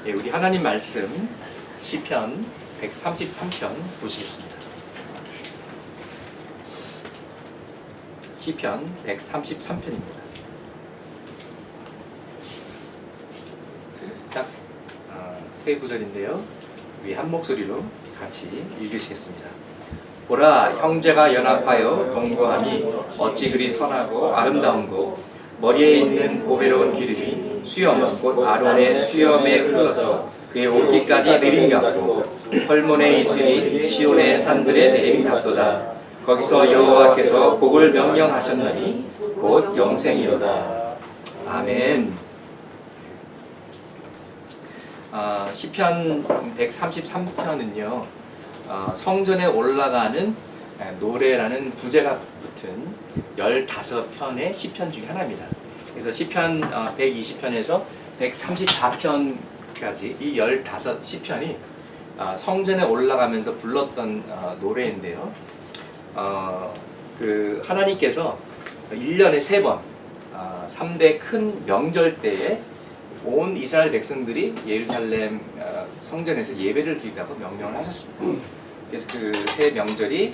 예, 우리 하나님 말씀 시편 133편 보시겠습니다. 시편 133편입니다. 딱 세 구절인데요. 우리 한 목소리로 같이 읽으시겠습니다. 보라, 형제가 연합하여 동거함이 어찌 그리 선하고 아름다운고, 머리에 있는 보배로운 기름이 수염 곧 아론의 수염에 흘러서 그의 옷깃까지 내림 같고, 헐몬의 이슬이 시온의 산들에 내림 같도다. 거기서 여호와께서 복을 명령하셨나니 곧 영생이로다. 아멘. 시편 133편은요 성전에 올라가는 노래라는 부제가 붙은 15편의 시편 중에 하나입니다. 그래서 시편 120편에서 134편까지 이 15시편이 성전에 올라가면서 불렀던 노래인데요. 그 하나님께서 1년에 3번 3대 큰 명절 때에 온 이스라엘 백성들이 예루살렘 성전에서 예배를 드리라고 명령을 하셨습니다. 그래서 그 세 명절이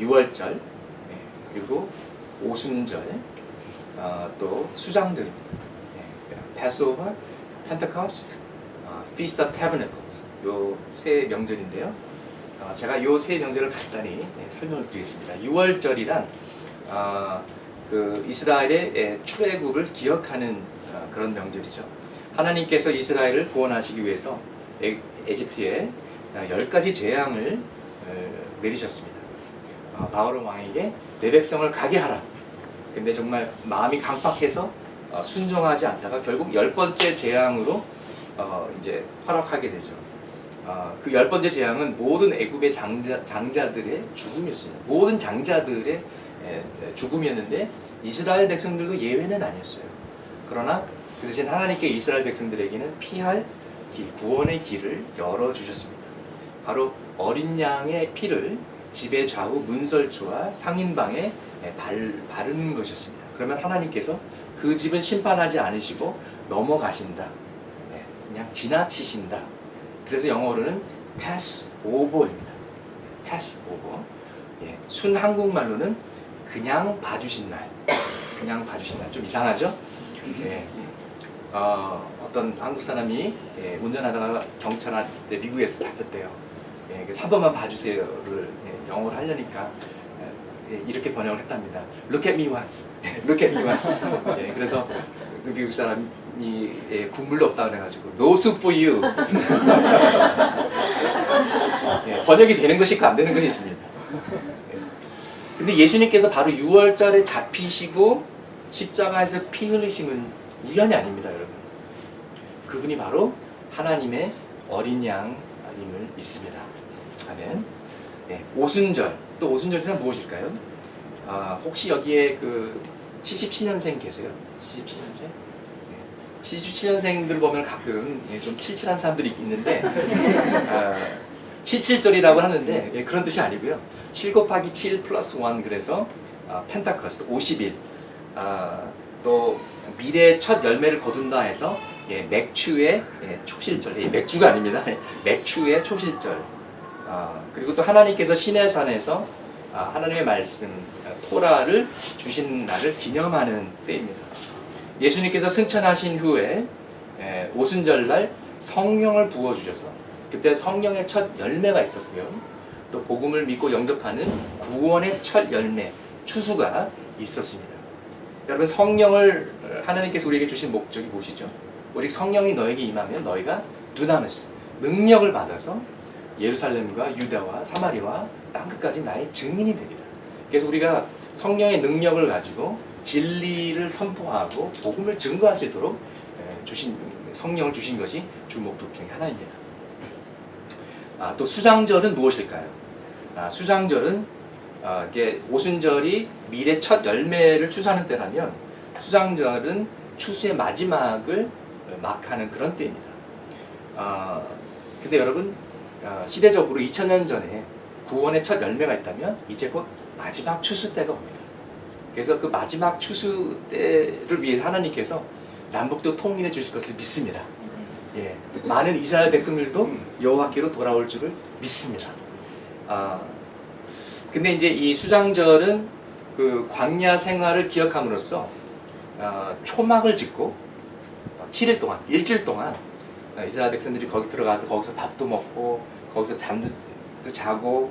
유월절, 그리고 오순절, 또 수장절입니다. Passover, Pentecost, Feast of Tabernacles, 요 세 명절인데요. 제가 요 세 명절을 간단히 설명을 드리겠습니다. 유월절이란 그 이스라엘의 출애굽을 기억하는 그런 명절이죠. 하나님께서 이스라엘을 구원하시기 위해서 에집트에 10가지 재앙을 내리셨습니다. 바오론 왕에게 내 백성을 가게 하라. 근데 정말 마음이 강팍해서 순종하지 않다가 결국 10번째 재앙으로 이제 활약하게 되죠. 그 10번째 재앙은 모든 애굽의 장자들의 죽음이었습니다. 모든 장자들의 죽음이었는데 이스라엘 백성들도 예외는 아니었어요. 그러나 그 대신 하나님께 이스라엘 백성들에게는 피할 길, 구원의 길을 열어주셨습니다. 바로 어린 양의 피를 집의 좌우 문설주와 상인방에 바르는 것이었습니다. 그러면 하나님께서 그 집은 심판하지 않으시고 넘어가신다. 그냥 지나치신다. 그래서 영어로는 pass over입니다. pass over. 순 한국말로는 그냥 봐주신 날. 그냥 봐주신 날. 좀 이상하죠? 어떤 한국 사람이 운전하다가 경찰한테 미국에서 잡혔대요. 그래서 한 번만 봐주세요를 영어로 하려니까 이렇게 번역을 했답니다. Look at me once. Look at me once. 그래서 그 미국 사람이 국물도 없다 그래가지고 No soup for you. 번역이 되는 것이 있고 안 되는 것이 있습니다. 근데 예수님께서 바로 6월절에 잡히시고 십자가에서 피 흘리심은 우연이 아닙니다, 여러분. 그분이 바로 하나님의 어린 양임을 믿습니다. 아멘. 오순절, 또 오순절이란 무엇일까요? 혹시 여기에 그 77년생 계세요? 77년생? 77년생들 보면 가끔 좀 칠칠한 사람들이 있는데 77절이라고 하는데 그런 뜻이 아니고요. 7 곱하기 7 플러스 1, 그래서 펜타커스트 50일, 또 미래의 첫 열매를 거둔다 해서 맥추의 초실절, 맥주가 아닙니다. 맥추의 초실절. 그리고 또 하나님께서 시내산에서 하나님의 말씀 토라를 주신 날을 기념하는 때입니다. 예수님께서 승천하신 후에 오순절날 성령을 부어주셔서 그때 성령의 첫 열매가 있었고요. 또 복음을 믿고 영접하는 구원의 첫 열매, 추수가 있었습니다. 여러분, 성령을 하나님께서 우리에게 주신 목적이 무엇이죠? 오직 성령이 너에게 임하면 너희가 두나미스, 능력을 받아서 예루살렘과 유다와 사마리아와 땅끝까지 나의 증인이 되리라. 그래서 우리가 성령의 능력을 가지고 진리를 선포하고 복음을 증거할 수 있도록 성령을 주신 것이 주 목적 중에 하나입니다. 또 수장절은 무엇일까요? 수장절은 오순절이 미래 첫 열매를 추수하는 때라면 수장절은 추수의 마지막을 막하는 그런 때입니다. 근데 여러분, 시대적으로 2000년 전에 구원의 첫 열매가 있다면 이제 곧 마지막 추수 때가 옵니다. 그래서 그 마지막 추수 때를 위해서 하나님께서 남북도 통일해 주실 것을 믿습니다. 예, 많은 이스라엘 백성들도 여호와께로 돌아올 줄을 믿습니다. 근데 이제 이 수장절은 그 광야 생활을 기억함으로써 초막을 짓고 7일 동안, 일주일 동안 이스라엘 백성들이 거기 들어가서 거기서 밥도 먹고 거기서 잠도 자고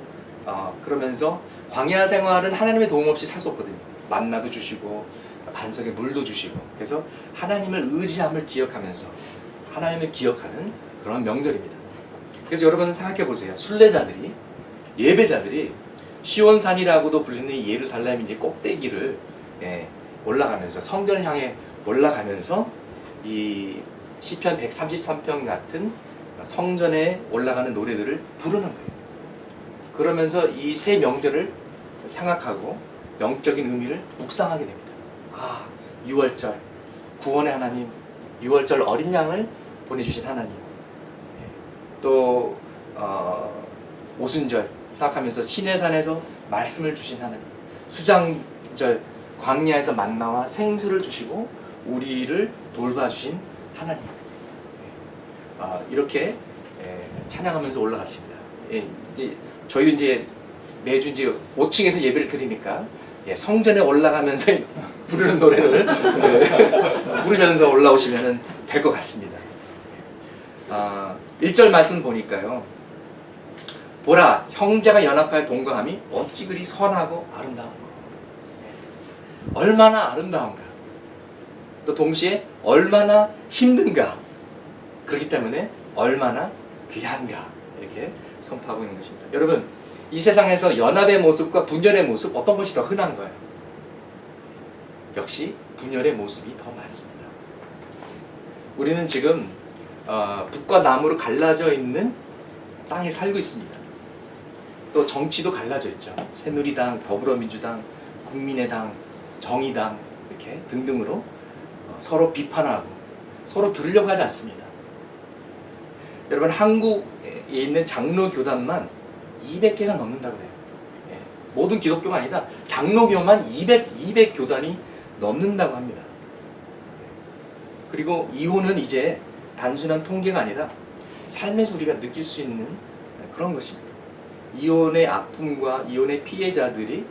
그러면서 광야 생활은 하나님의 도움 없이 살 수 없거든요. 만나도 주시고 반석에 물도 주시고 그래서 하나님을 의지함을 기억하면서 하나님을 기억하는 그런 명절입니다. 그래서 여러분 생각해 보세요. 순례자들이 예배자들이 시온산이라고도 불리는 이 예루살렘 이제 꼭대기를 올라가면서 성전을 향해 올라가면서 이 시편 133편 같은 성전에 올라가는 노래들을 부르는 거예요. 그러면서 이 세 명절을 생각하고 영적인 의미를 묵상하게 됩니다. 6월절 구원의 하나님, 6월절 어린 양을 보내주신 하나님, 또 오순절 생각하면서 시내산에서 말씀을 주신 하나님, 수장절 광야에서 만나와 생수를 주시고 우리를 돌봐주신 하나님, 이렇게 찬양하면서 올라갔습니다. 이제 저희 이제 매주 이제 5층에서 예배를 드리니까 성전에 올라가면서 부르는 노래를 부르면서 올라오시면 될 것 같습니다. 1절 말씀 보니까요. 보라, 형제가 연합하여 동거함이 어찌 그리 선하고 아름다운가. 얼마나 아름다운가. 또 동시에 얼마나 힘든가. 그렇기 때문에 얼마나 귀한가. 이렇게 선포하고 있는 것입니다. 여러분, 이 세상에서 연합의 모습과 분열의 모습 어떤 것이 더 흔한 거예요? 역시 분열의 모습이 더 많습니다. 우리는 지금 북과 남으로 갈라져 있는 땅에 살고 있습니다. 또 정치도 갈라져 있죠. 새누리당, 더불어민주당, 국민의당, 정의당 이렇게 등등으로 서로 비판하고 서로 들으려고 하지 않습니다. 여러분, 한국에 있는 장로교단만 200개가 넘는다고 그래요. 모든 기독교가 아니다. 장로교만 200 교단이 넘는다고 합니다. 그리고 이혼은 이제 단순한 통계가 아니라 삶에서 우리가 느낄 수 있는 그런 것입니다. 이혼의 아픔과 이혼의 피해자들이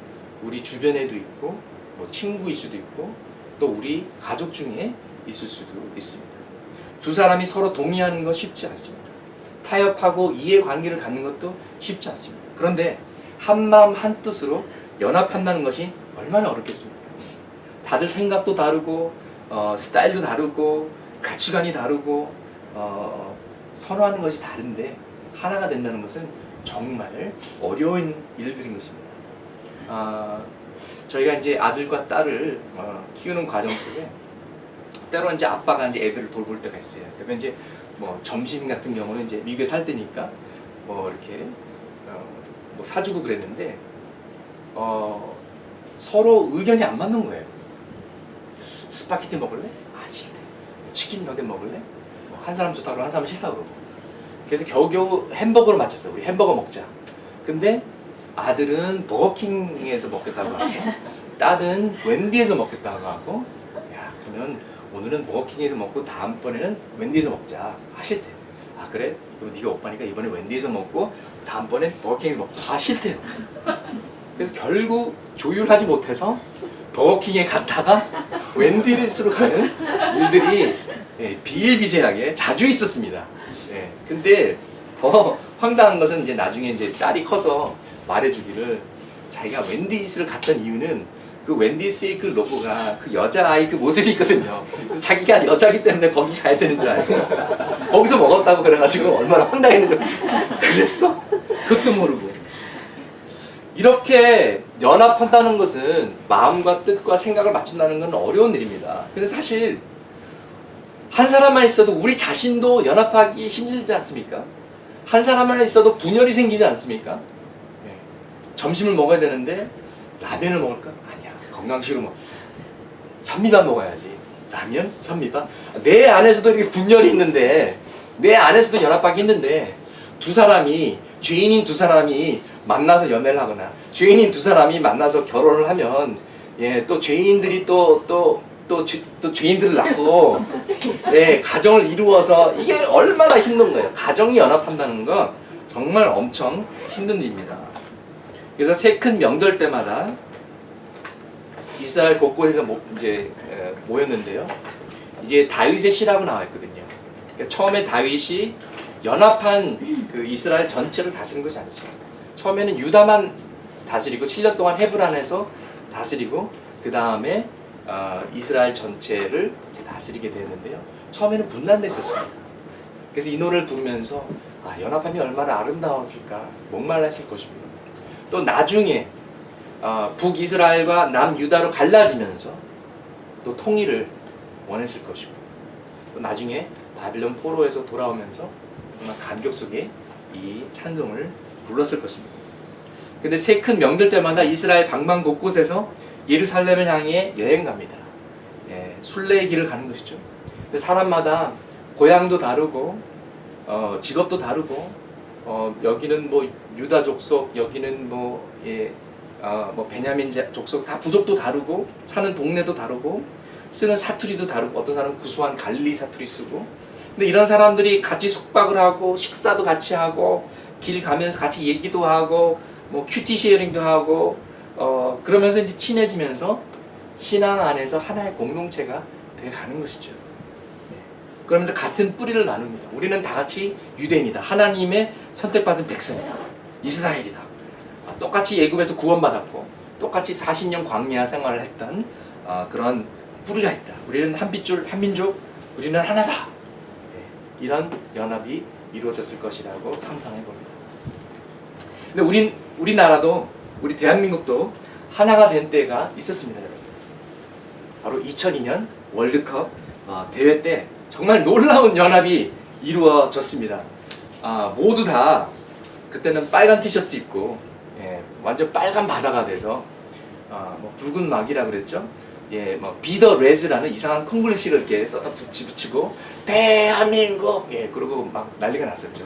우리 주변에도 있고 뭐 친구일 수도 있고 또 우리 가족 중에 있을 수도 있습니다. 두 사람이 서로 동의하는 건 쉽지 않습니다. 타협하고 이해관계를 갖는 것도 쉽지 않습니다. 그런데 한마음 한뜻으로 연합한다는 것이 얼마나 어렵겠습니까? 다들 생각도 다르고 스타일도 다르고 가치관이 다르고 선호하는 것이 다른데 하나가 된다는 것은 정말 어려운 일들인 것입니다. 저희가 이제 아들과 딸을 키우는 과정 속에 때로 이제 아빠가 이제 애들을 돌볼 때가 있어요. 그러면 이제 뭐 점심 같은 경우는 이제 미국에 살 때니까 뭐 이렇게 뭐 사주고 그랬는데 서로 의견이 안 맞는 거예요. 스파게티 먹을래? 싫대. 치킨 너겟 먹을래? 한 사람 좋다 그러고 한 사람은 싫다 그러고. 그래서 겨우겨우 햄버거를 맞췄어요. 우리 햄버거 먹자. 근데 아들은 버거킹에서 먹겠다고 하고 딸은 웬디에서 먹겠다고 하고, 야 그러면 오늘은 버거킹에서 먹고 다음번에는 웬디에서 먹자. 싫대. 그래? 그럼 네가 오빠니까 이번에 웬디에서 먹고 다음번엔 버거킹에서 먹자. 싫대요. 그래서 결국 조율하지 못해서 버거킹에 갔다가 웬디스로 가는 일들이 비일비재하게 자주 있었습니다. 근데 더 황당한 것은 이제 나중에 이제 딸이 커서 말해주기를 자기가 웬디스를 갔던 이유는 그 웬디스의 그 로고가 그 여자아이 그 모습이 있거든요. 그래서 자기가 여자기 때문에 거기 가야 되는 줄 알고 거기서 먹었다고 그래가지고 얼마나 황당했는지. 그랬어? 그것도 모르고. 이렇게 연합한다는 것은 마음과 뜻과 생각을 맞춘다는 건 어려운 일입니다. 근데 사실 한 사람만 있어도 우리 자신도 연합하기 힘들지 않습니까? 한 사람만 있어도 분열이 생기지 않습니까? 점심을 먹어야 되는데 라면을 먹을까? 아니야. 건강식으로 현미밥 먹어야지. 라면? 현미밥? 내 안에서도 이렇게 분열이 있는데, 내 안에서도 연합하기 힘든데, 두 사람이, 죄인인 두 사람이 만나서 연애를 하거나 죄인인 두 사람이 만나서 결혼을 하면 또 죄인들이 또 또 죄인들을 낳고 예, 가정을 이루어서 이게 얼마나 힘든 거예요. 가정이 연합한다는 건 정말 엄청 힘든 일입니다. 그래서 새 큰 명절 때마다 이스라엘 곳곳에서 이제 모였는데요. 이제 다윗의 시라고 나와 있거든요. 그러니까 처음에 다윗이 연합한 그 이스라엘 전체를 다스린 것이 아니죠. 처음에는 유다만 다스리고 7년 동안 헤브란에서 다스리고 그 다음에 이스라엘 전체를 다스리게 되었는데요. 처음에는 분란됐었습니다. 그래서 이 노래를 부르면서 연합함이 얼마나 아름다웠을까 목말랐을 것입니다. 또 나중에 북이스라엘과 남유다로 갈라지면서 또 통일을 원했을 것이고 또 나중에 바빌론 포로에서 돌아오면서 정말 감격 속에 이 찬송을 불렀을 것입니다. 근데 새 큰 명절 때마다 이스라엘 방방 곳곳에서 예루살렘을 향해 여행 갑니다. 예, 순례의 길을 가는 것이죠. 근데 사람마다 고향도 다르고 직업도 다르고 여기는 뭐 유다 족속, 여기는 뭐 베냐민 족속, 다 부족도 다르고 사는 동네도 다르고 쓰는 사투리도 다르고 어떤 사람은 구수한 갈릴리 사투리 쓰고 근데 이런 사람들이 같이 숙박을 하고 식사도 같이 하고 길 가면서 같이 얘기도 하고 뭐 큐티 쉐어링도 하고 그러면서 이제 친해지면서 신앙 안에서 하나의 공동체가 되어 가는 것이죠. 그러면서 같은 뿌리를 나눕니다. 우리는 다 같이 유대인이다. 하나님의 선택받은 백성이다. 이스라엘이다. 똑같이 애굽에서 구원받았고 똑같이 40년 광야 생활을 했던 그런 뿌리가 있다. 우리는 한 핏줄 한 민족 우리는 하나다. 이런 연합이 이루어졌을 것이라고 상상해 봅니다. 근데 우리나라도 우리 대한민국도 하나가 된 때가 있었습니다. 여러분. 바로 2002년 월드컵 대회 때 정말 놀라운 연합이 이루어졌습니다. 모두 다 그때는 빨간 티셔츠 입고 완전 빨간 바다가 돼서 뭐 붉은 막이라 그랬죠. 뭐 비더 레즈라는 이상한 콩글리시를 이렇게 써다 붙이고 대한민국 그러고 막 난리가 났었죠.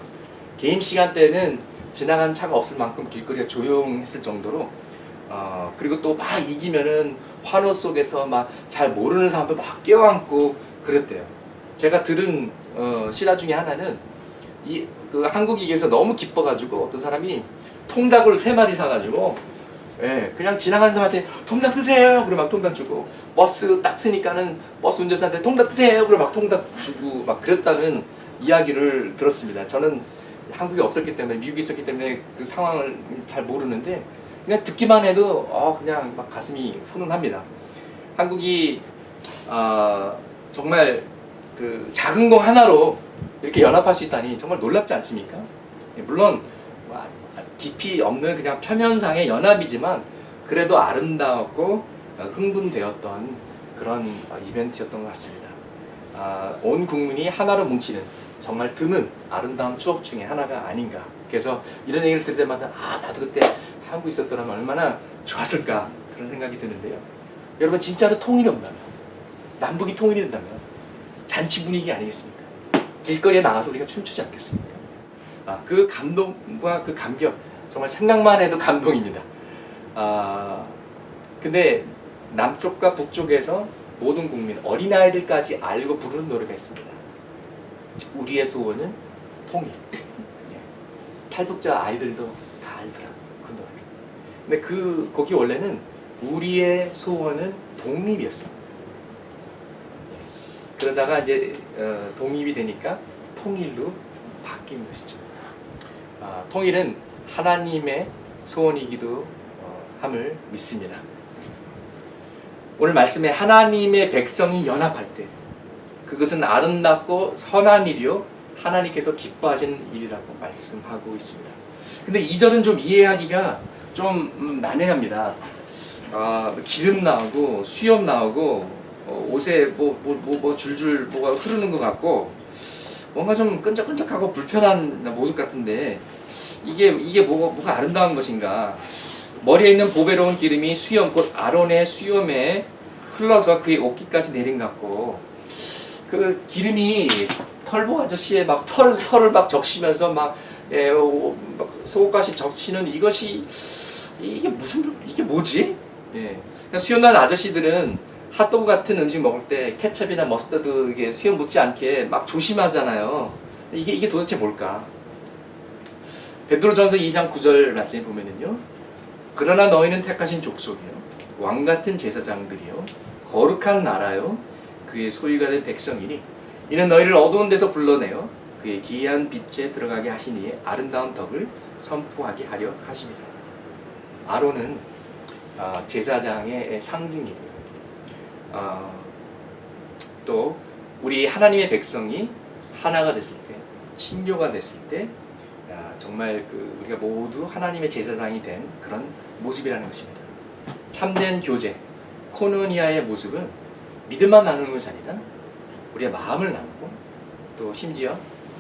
게임 시간 때는 지나간 차가 없을 만큼 길거리가 조용했을 정도로 그리고 또 막 이기면은 환호 속에서 막 잘 모르는 사람도 막 껴안고 그랬대요. 제가 들은 실화 중에 하나는 그 한국 이기에서 너무 기뻐가지고 어떤 사람이 통닭을 3마리 사가지고 그냥 지나가는 사람한테 통닭 드세요! 그래 막 통닭 주고 버스 딱 쓰니까는 버스 운전사한테 통닭 드세요! 그래 막 통닭 주고 막 그랬다는 이야기를 들었습니다. 저는 한국에 없었기 때문에 미국에 있었기 때문에 그 상황을 잘 모르는데 그냥 듣기만 해도 그냥 막 가슴이 훈훈합니다. 한국이 정말 그 작은 거 하나로 이렇게 연합할 수 있다니 정말 놀랍지 않습니까? 물론 깊이 없는 그냥 표면상의 연합이지만 그래도 아름다웠고 흥분되었던 그런 이벤트였던 것 같습니다. 온 국민이 하나로 뭉치는 정말 드문 아름다운 추억 중에 하나가 아닌가. 그래서 이런 얘기를 들을 때마다 나도 그때 한국에 있었더라면 얼마나 좋았을까 그런 생각이 드는데요. 여러분 진짜로 통일이 온다면 남북이 통일이 된다면 잔치 분위기 아니겠습니까? 길거리에 나가서 우리가 춤추지 않겠습니까? 그 감동과 그 감격 정말 생각만 해도 감동입니다. 근데 남쪽과 북쪽에서 모든 국민 어린아이들까지 알고 부르는 노래가 있습니다. 우리의 소원은 통일. 탈북자 아이들도 다 알더라고요. 그 노래. 근데 그 곡이 원래는 우리의 소원은 독립이었습니다. 그러다가 이제 독립이 되니까 통일로 바뀐 것이죠. 통일은 하나님의 소원이기도 함을 믿습니다. 오늘 말씀에 하나님의 백성이 연합할 때 그것은 아름답고 선한 일이요 하나님께서 기뻐하시는 일이라고 말씀하고 있습니다. 근데 2절은 좀 이해하기가 좀 난해합니다. 기름 나오고 수염 나오고 옷에 뭐 줄줄 뭐가 흐르는 것 같고 뭔가 좀 끈적끈적하고 불편한 모습 같은데 이게 뭐가 아름다운 것인가? 머리에 있는 보배로운 기름이 수염 곧 아론의 수염에 흘러서 그의 옷깃까지 내린 것 같고 그 기름이 털보 아저씨의 막 털을 막 적시면서 막 속옷까지 적시는 이게 뭐지? 수염난 아저씨들은 핫도그 같은 음식 먹을 때 케첩이나 머스터드 이게 수염 묻지 않게 막 조심하잖아요. 이게 도대체 뭘까? 베드로전서 2장 9절 말씀에 보면은요. 그러나 너희는 택하신 족속이요 왕 같은 제사장들이요 거룩한 나라요 그의 소유가 된 백성이니 이는 너희를 어두운 데서 불러내어 그의 기이한 빛에 들어가게 하시니에 아름다운 덕을 선포하게 하려 하심이라. 아론은 제사장의 상징이고요. 또 우리 하나님의 백성이 하나가 됐을 때, 신교가 됐을 때 정말 우리가 모두 하나님의 제사장이 된 그런 모습이라는 것입니다. 참된 교제, 코노니아의 모습은 믿음만 나누는 것이 아니라 우리의 마음을 나누고 또 심지어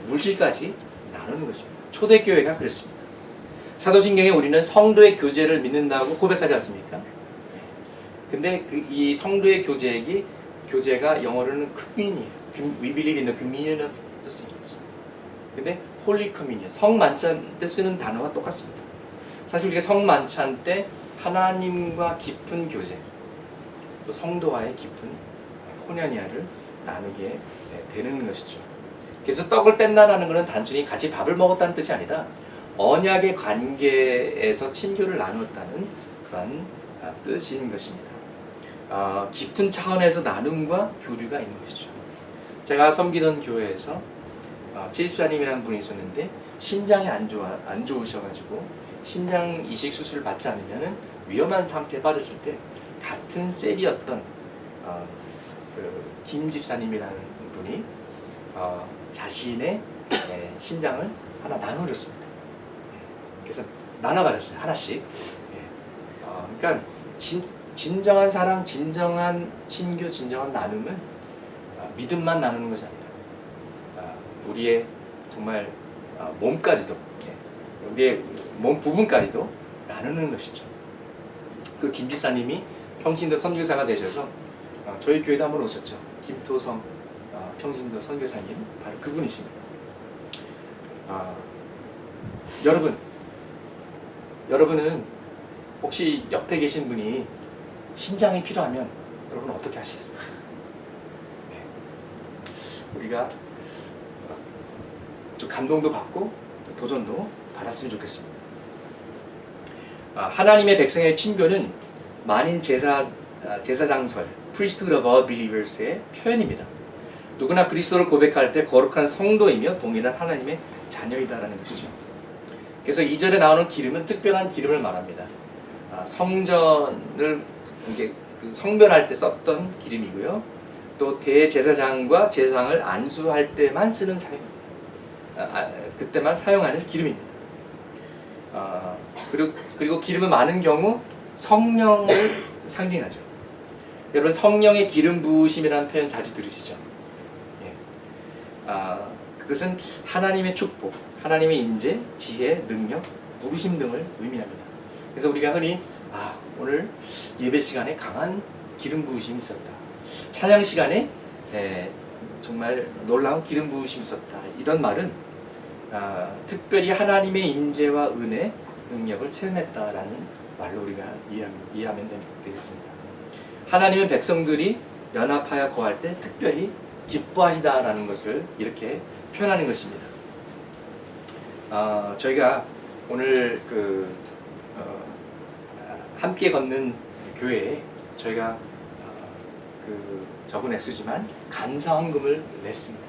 물질까지 나누는 것입니다. 초대교회가 그렇습니다. 사도신경에 우리는 성도의 교제를 믿는다고 고백하지 않습니까? 근데 이 성도의 교제가 영어로는 commun이에요. We believe in the communion of the saints. 근데 Holy Communion, 성만찬 때 쓰는 단어와 똑같습니다. 사실 우리가 성만찬 때 하나님과 깊은 교제, 또 성도와의 깊은 코노니아를 나누게 되는 것이죠. 그래서 떡을 뗀다라는 것은 단순히 같이 밥을 먹었다는 뜻이 아니라 언약의 관계에서 친교를 나누었다는 그런 뜻인 것입니다. 깊은 차원에서 나눔과 교류가 있는 것이죠. 제가 섬기던 교회에서 치집사님이라는 분이 있었는데 신장이 안 좋으셔가지고 신장 이식 수술을 받지 않으면 위험한 상태에 빠졌을 때 같은 셀이었던 김 집사님이라는 분이 자신의 신장을 하나 나눠줬습니다. 그래서 나눠가졌어요. 하나씩. 그러니까 진정한 사랑, 진정한 친교, 진정한 나눔은 믿음만 나누는 것이 아니라 우리의 정말 몸까지도, 우리의 몸 부분까지도 나누는 것이죠. 그 김 지사님이 평신도 선교사가 되셔서 저희 교회도 한번 오셨죠. 김토성 평신도 선교사님, 바로 그분이십니다. 여러분은 혹시 옆에 계신 분이 신장이 필요하면 여러분은 어떻게 하시겠습니까? 우리가 좀 감동도 받고 도전도 받았으면 좋겠습니다. 하나님의 백성의 친교는 만인 제사장설 Priesthood of all Believers의 표현입니다. 누구나 그리스도를 고백할 때 거룩한 성도이며 동일한 하나님의 자녀이다라는 것이죠. 그래서 2절에 나오는 기름은 특별한 기름을 말합니다. 성전을 성별할 때 썼던 기름이고요. 또 대제사장과 제사장을 안수할 때만 쓰는 그때만 사용하는 기름입니다. 그리고 기름은 많은 경우 성령을 상징하죠. 여러분 성령의 기름 부으심이라는 표현 자주 들으시죠? 그것은 하나님의 축복, 하나님의 인재, 지혜, 능력, 부르심 등을 의미합니다. 그래서 우리가 흔히 오늘 예배 시간에 강한 기름 부으심이 있었다. 찬양 시간에 정말 놀라운 기름 부으심이 있었다. 이런 말은 특별히 하나님의 인재와 은혜, 능력을 체험했다라는 말로 우리가 이해하면 되겠습니다. 하나님의 백성들이 연합하여 거할 때 특별히 기뻐하시다라는 것을 이렇게 표현하는 것입니다. 저희가 오늘 함께 걷는 교회에 저희가 적은 액수지만 감사헌금을 냈습니다.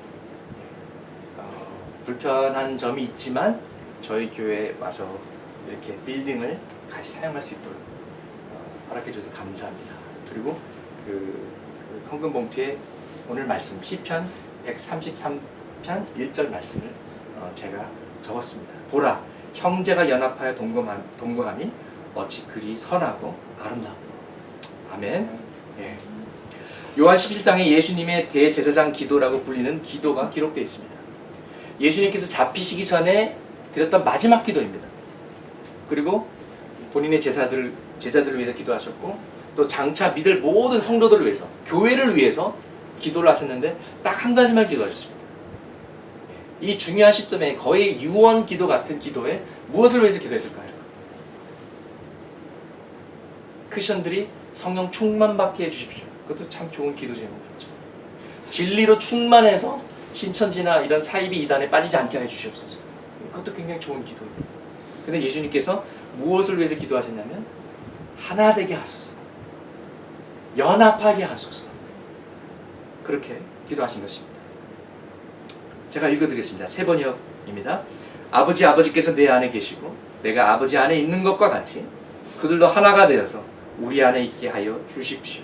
불편한 점이 있지만 저희 교회에 와서 이렇게 빌딩을 같이 사용할 수 있도록 허락해 주셔서 감사합니다. 그리고 헌금 봉투에 오늘 말씀 시편 133편 1절 말씀을 제가 적었습니다. 보라, 형제가 연합하여 동거함이 어찌 그리 선하고 아름다워. 아멘. 요한 11장에 예수님의 대제사장 기도라고 불리는 기도가 기록되어 있습니다. 예수님께서 잡히시기 전에 드렸던 마지막 기도입니다. 그리고 본인의 제자들을 위해서 기도하셨고 또 장차 믿을 모든 성도들을 위해서, 교회를 위해서 기도를 하셨는데 딱 한 가지만 기도하셨습니다. 이 중요한 시점에 거의 유언 기도 같은 기도에 무엇을 위해서 기도했을까요? 크리스천들이 성령 충만 받게 해주십시오. 그것도 참 좋은 기도 제목이죠. 진리로 충만해서 신천지나 이런 사이비 이단에 빠지지 않게 해주시옵소서. 그것도 굉장히 좋은 기도입니다. 근데 예수님께서 무엇을 위해서 기도하셨냐면 하나 되게 하소서, 연합하게 하소서, 그렇게 기도하신 것입니다. 제가 읽어드리겠습니다. 세 번역입니다. 아버지께서 내 안에 계시고 내가 아버지 안에 있는 것과 같이 그들도 하나가 되어서 우리 안에 있게 하여 주십시오.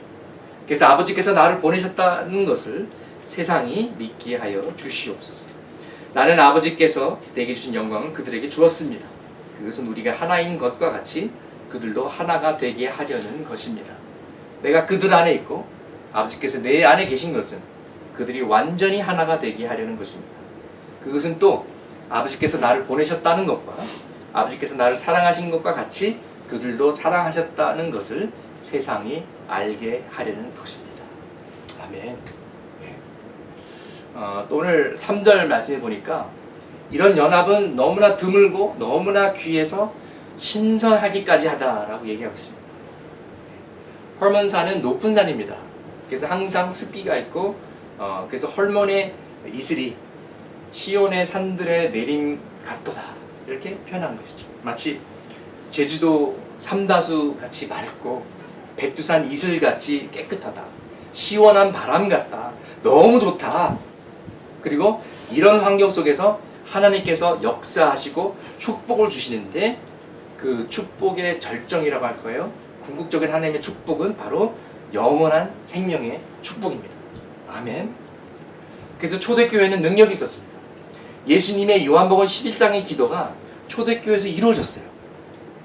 그래서 아버지께서 나를 보내셨다는 것을 세상이 믿게 하여 주시옵소서. 나는 아버지께서 내게 주신 영광을 그들에게 주었습니다. 그것은 우리가 하나인 것과 같이 그들도 하나가 되게 하려는 것입니다. 내가 그들 안에 있고 아버지께서 내 안에 계신 것은 그들이 완전히 하나가 되게 하려는 것입니다. 그것은 또 아버지께서 나를 보내셨다는 것과 아버지께서 나를 사랑하신 것과 같이 그들도 사랑하셨다는 것을 세상이 알게 하려는 것입니다. 아멘. 또 오늘 3절 말씀해 보니까 이런 연합은 너무나 드물고 너무나 귀해서 신선하기까지 하다라고 얘기하고 있습니다. 헐몬산은 높은 산입니다. 그래서 항상 습기가 있고 그래서 헐몬의 이슬이 시온의 산들의 내림 같도다 이렇게 표현한 것이죠. 마치 제주도 삼다수 같이 맑고 백두산 이슬 같이 깨끗하다, 시원한 바람 같다, 너무 좋다. 그리고 이런 환경 속에서 하나님께서 역사하시고 축복을 주시는데 그 축복의 절정이라고 할 거예요. 궁극적인 하나님의 축복은 바로 영원한 생명의 축복입니다. 아멘. 그래서 초대교회는 능력이 있었습니다. 예수님의 요한복음 11장의 기도가 초대교회에서 이루어졌어요.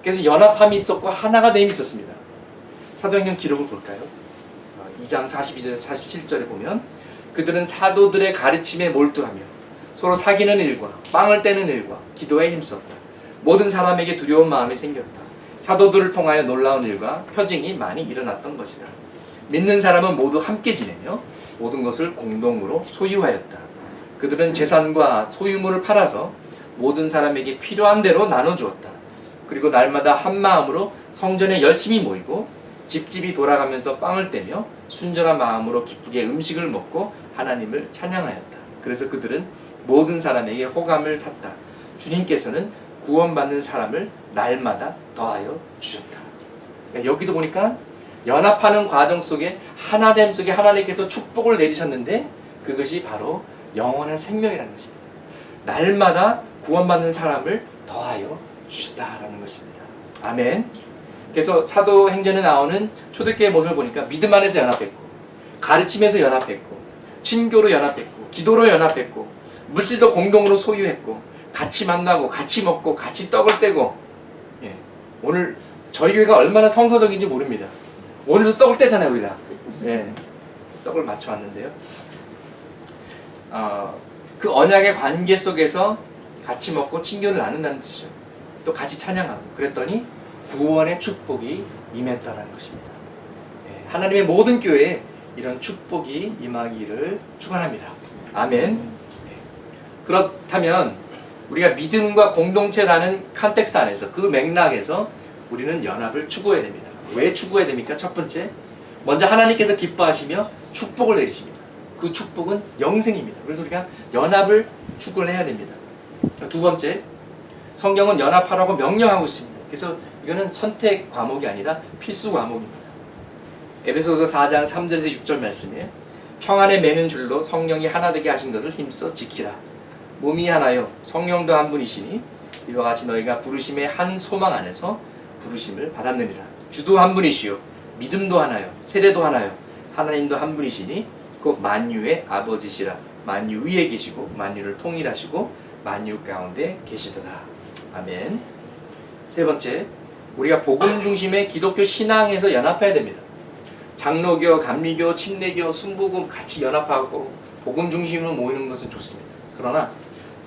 그래서 연합함이 있었고 하나가 됨이 있었습니다. 사도행전 기록을 볼까요? 2장 42절 47절에 보면 그들은 사도들의 가르침에 몰두하며 서로 사귀는 일과 빵을 떼는 일과 기도에 힘썼다. 모든 사람에게 두려운 마음이 생겼다. 사도들을 통하여 놀라운 일과 표징이 많이 일어났던 것이다. 믿는 사람은 모두 함께 지내며 모든 것을 공동으로 소유하였다. 그들은 재산과 소유물을 팔아서 모든 사람에게 필요한 대로 나눠주었다. 그리고 날마다 한 마음으로 성전에 열심히 모이고 집집이 돌아가면서 빵을 떼며 순전한 마음으로 기쁘게 음식을 먹고 하나님을 찬양하였다. 그래서 그들은 모든 사람에게 호감을 샀다. 주님께서는 구원받는 사람을 날마다 더하여 주셨다. 여기도 보니까 연합하는 과정 속에 하나됨 속에 하나님께서 축복을 내리셨는데 그것이 바로 영원한 생명이라는 것입니다. 날마다 구원받는 사람을 더하여 주셨다라는 것입니다. 아멘. 그래서 사도행전에 나오는 초대교회의 모습을 보니까 믿음 안에서 연합했고 가르침에서 연합했고 친교로 연합했고 기도로 연합했고 물질도 공동으로 소유했고 같이 만나고 같이 먹고 같이 떡을 떼고 오늘 저희 교회가 얼마나 성서적인지 모릅니다. 오늘도 떡을 떼잖아요 우리가. 떡을 맞춰 왔는데요. 그 언약의 관계 속에서 같이 먹고 친교를 나눈다는 뜻이죠. 또 같이 찬양하고 그랬더니 구원의 축복이 임했다는 것입니다. 하나님의 모든 교회에 이런 축복이 임하기를 축원합니다. 아멘. 그렇다면 우리가 믿음과 공동체라는 컨텍스트 안에서 그 맥락에서 우리는 연합을 추구해야 됩니다. 왜 추구해야 됩니까? 첫 번째, 먼저 하나님께서 기뻐하시며 축복을 내리십니다. 그 축복은 영생입니다. 그래서 우리가 연합을 추구를 해야 됩니다. 두 번째, 성경은 연합하라고 명령하고 있습니다. 그래서 이거는 선택 과목이 아니라 필수 과목입니다. 에베소서 4장 3절에서 6절 말씀에 평안에 매는 줄로 성령이 하나 되게 하신 것을 힘써 지키라. 몸이 하나요 성령도 한 분이시니 이와 같이 너희가 부르심의 한 소망 안에서 부르심을 받았느니라. 주도 한 분이시요 믿음도 하나요 세례도 하나요 하나님도 한 분이시니 곧 만유의 아버지시라. 만유 위에 계시고 만유를 통일하시고 만유 가운데 계시도다. 아멘. 세 번째, 우리가 복음 중심의 기독교 신앙에서 연합해야 됩니다. 장로교, 감리교, 침례교, 순복음 같이 연합하고 복음 중심으로 모이는 것은 좋습니다. 그러나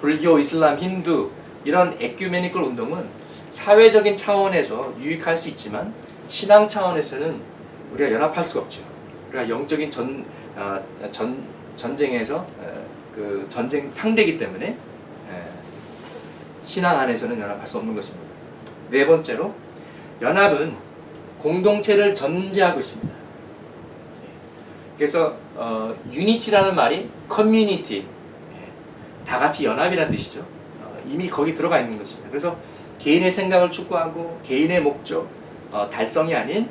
불교, 이슬람, 힌두 이런 에큐메니컬 운동은 사회적인 차원에서 유익할 수 있지만 신앙 차원에서는 우리가 연합할 수가 없죠. 우리가 영적인 전쟁에서 그 전쟁 상대이기 때문에 신앙 안에서는 연합할 수 없는 것입니다. 네 번째로, 연합은 공동체를 전제하고 있습니다. 그래서 유니티라는 말이 커뮤니티, 다 같이 연합이라는 뜻이죠. 이미 거기 들어가 있는 것입니다. 그래서 개인의 생각을 추구하고 개인의 목적, 달성이 아닌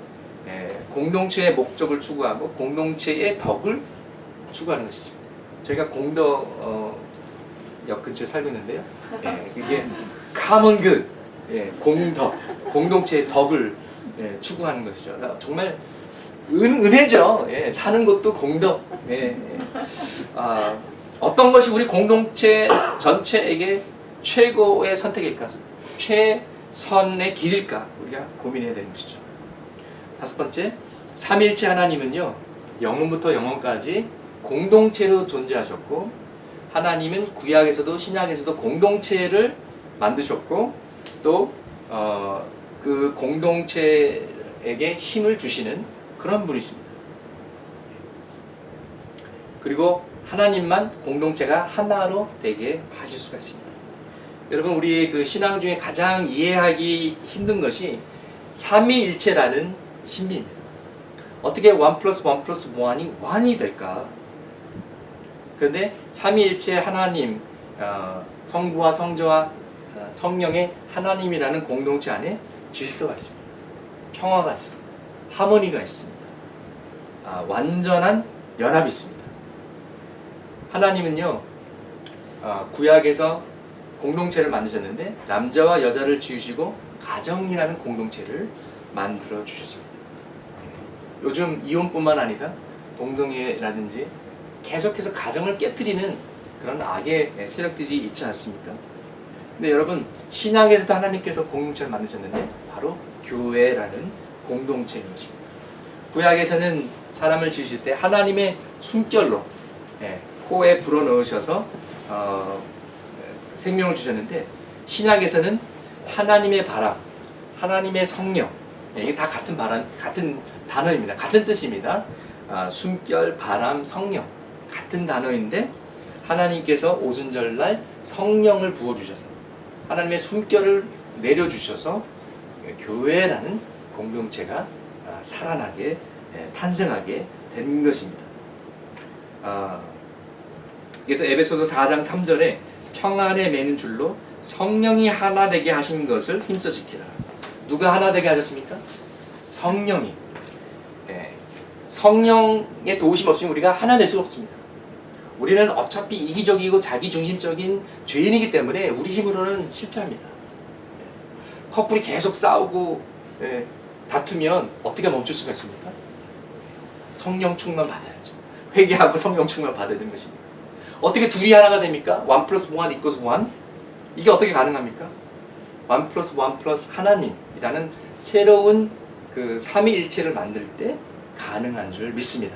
공동체의 목적을 추구하고 공동체의 덕을 추구하는 것이죠. 저희가 공덕역 근처에 살고 있는데요. 그게 common good, 공덕, 공동체의 덕을 추구하는 것이죠. 정말 은혜죠. 사는 것도 공덕. 어떤 것이 우리 공동체 전체에게 최고의 선택일까? 최선의 길일까? 우리가 고민해야 되는 것이죠. 다섯 번째, 삼위일체 하나님은요, 영원부터 영원까지 공동체로 존재하셨고, 하나님은 구약에서도 신약에서도 공동체를 만드셨고, 또 그 공동체에게 힘을 주시는 그런 분이십니다. 그리고 하나님만 공동체가 하나로 되게 하실 수가 있습니다. 여러분, 우리 그 신앙 중에 가장 이해하기 힘든 것이 삼위일체라는 신비입니다. 어떻게 1 플러스 1 플러스 1이 1이 될까? 그런데 삼위일체 하나님, 성부와 성자와 성령의 하나님이라는 공동체 안에 질서가 있습니다. 평화가 있습니다. 하모니가 있습니다. 완전한 연합이 있습니다. 하나님은요, 구약에서 공동체를 만드셨는데 남자와 여자를 지으시고 가정이라는 공동체를 만들어 주셨습니다. 요즘 이혼뿐만 아니라 동성애라든지 계속해서 가정을 깨트리는 그런 악의 세력들이 있지 않습니까? 근데 여러분, 신약에서도 하나님께서 공동체를 만드셨는데 바로 교회라는 공동체인 것입니다. 구약에서는 사람을 지으실 때 하나님의 숨결로 코에 불어넣으셔서 생명을 주셨는데, 신약에서는 하나님의 바람, 하나님의 성령, 이게 다 같은 단어입니다. 같은 뜻입니다. 숨결, 바람, 성령 같은 단어인데, 하나님께서 오순절날 성령을 부어주셔서 하나님의 숨결을 내려주셔서 교회라는 공동체가 살아나게, 탄생하게 된 것입니다. 그래서 에베소서 4장 3절에 평안에 매는 줄로 성령이 하나 되게 하신 것을 힘써 지키라. 누가 하나 되게 하셨습니까? 성령이. 성령의 도우심 없이는 우리가 하나 될 수 없습니다. 우리는 어차피 이기적이고 자기중심적인 죄인이기 때문에 우리 힘으로는 실패합니다. 커플이 계속 싸우고 다투면 어떻게 멈출 수가 있습니까? 성령 충만 받아야죠. 회개하고 성령 충만 받아야 되는 것입니다. 어떻게 둘이 하나가 됩니까? 1 플러스 1 equals 1? 이게 어떻게 가능합니까? 1 플러스 1 플러스 하나님이라는 새로운 그 삼위일체를 만들 때 가능한 줄 믿습니다.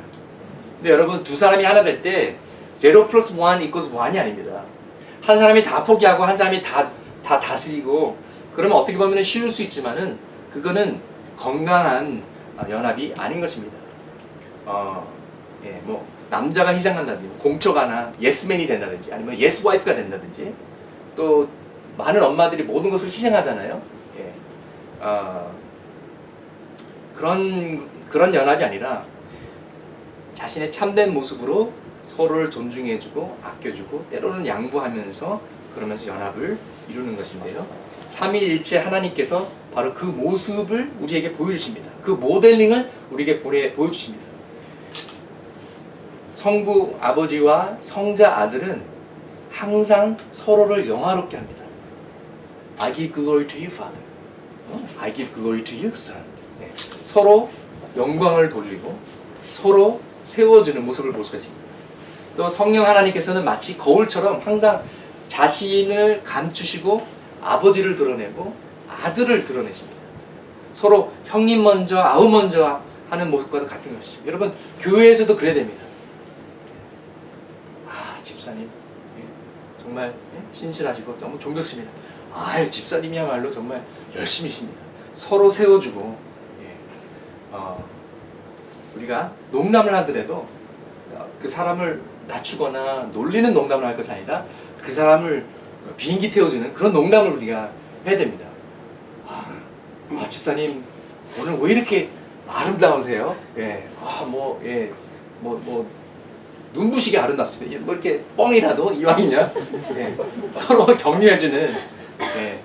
근데 여러분, 두 사람이 하나 될 때 0 플러스 1 equals 1이 아닙니다. 한 사람이 다 포기하고 한 사람이 다 다스리고 그러면 어떻게 보면 쉬울 수 있지만은 그거는 건강한 연합이 아닌 것입니다. 뭐 남자가 희생한다든지 공처가나 예스맨이 된다든지 아니면 예스와이프가 된다든지, 또 많은 엄마들이 모든 것을 희생하잖아요. 그런 연합이 아니라 자신의 참된 모습으로 서로를 존중해주고 아껴주고 때로는 양보하면서 그러면서 연합을 이루는 것인데요. 삼위일체 하나님께서 바로 그 모습을 우리에게 보여주십니다. 그 모델링을 우리에게 보여주십니다. 성부 아버지와 성자 아들은 항상 서로를 영화롭게 합니다. I give glory to you, Father. I give glory to you, Son. 서로 영광을 돌리고 서로 세워주는 모습을 볼 수가 있습니다. 또 성령 하나님께서는 마치 거울처럼 항상 자신을 감추시고 아버지를 드러내고 아들을 드러내십니다. 서로 형님 먼저 아우 먼저 하는 모습과도 같은 것이죠. 여러분, 교회에서도 그래야 됩니다. 집사님 정말 신실하시고 너무 존경스럽습니다. 집사님이야말로 정말 열심히십니다. 서로 세워주고, 우리가 농담을 하더라도 그 사람을 낮추거나 놀리는 농담을 할 것이 아니라 그 사람을 비행기 태워주는 그런 농담을 우리가 해야 됩니다. 집사님 오늘 왜 이렇게 아름다우세요? 뭐 눈부시게 아름답습니다. 뭐 이렇게 뻥이라도 이왕이면 예, 서로 격려해주는 예.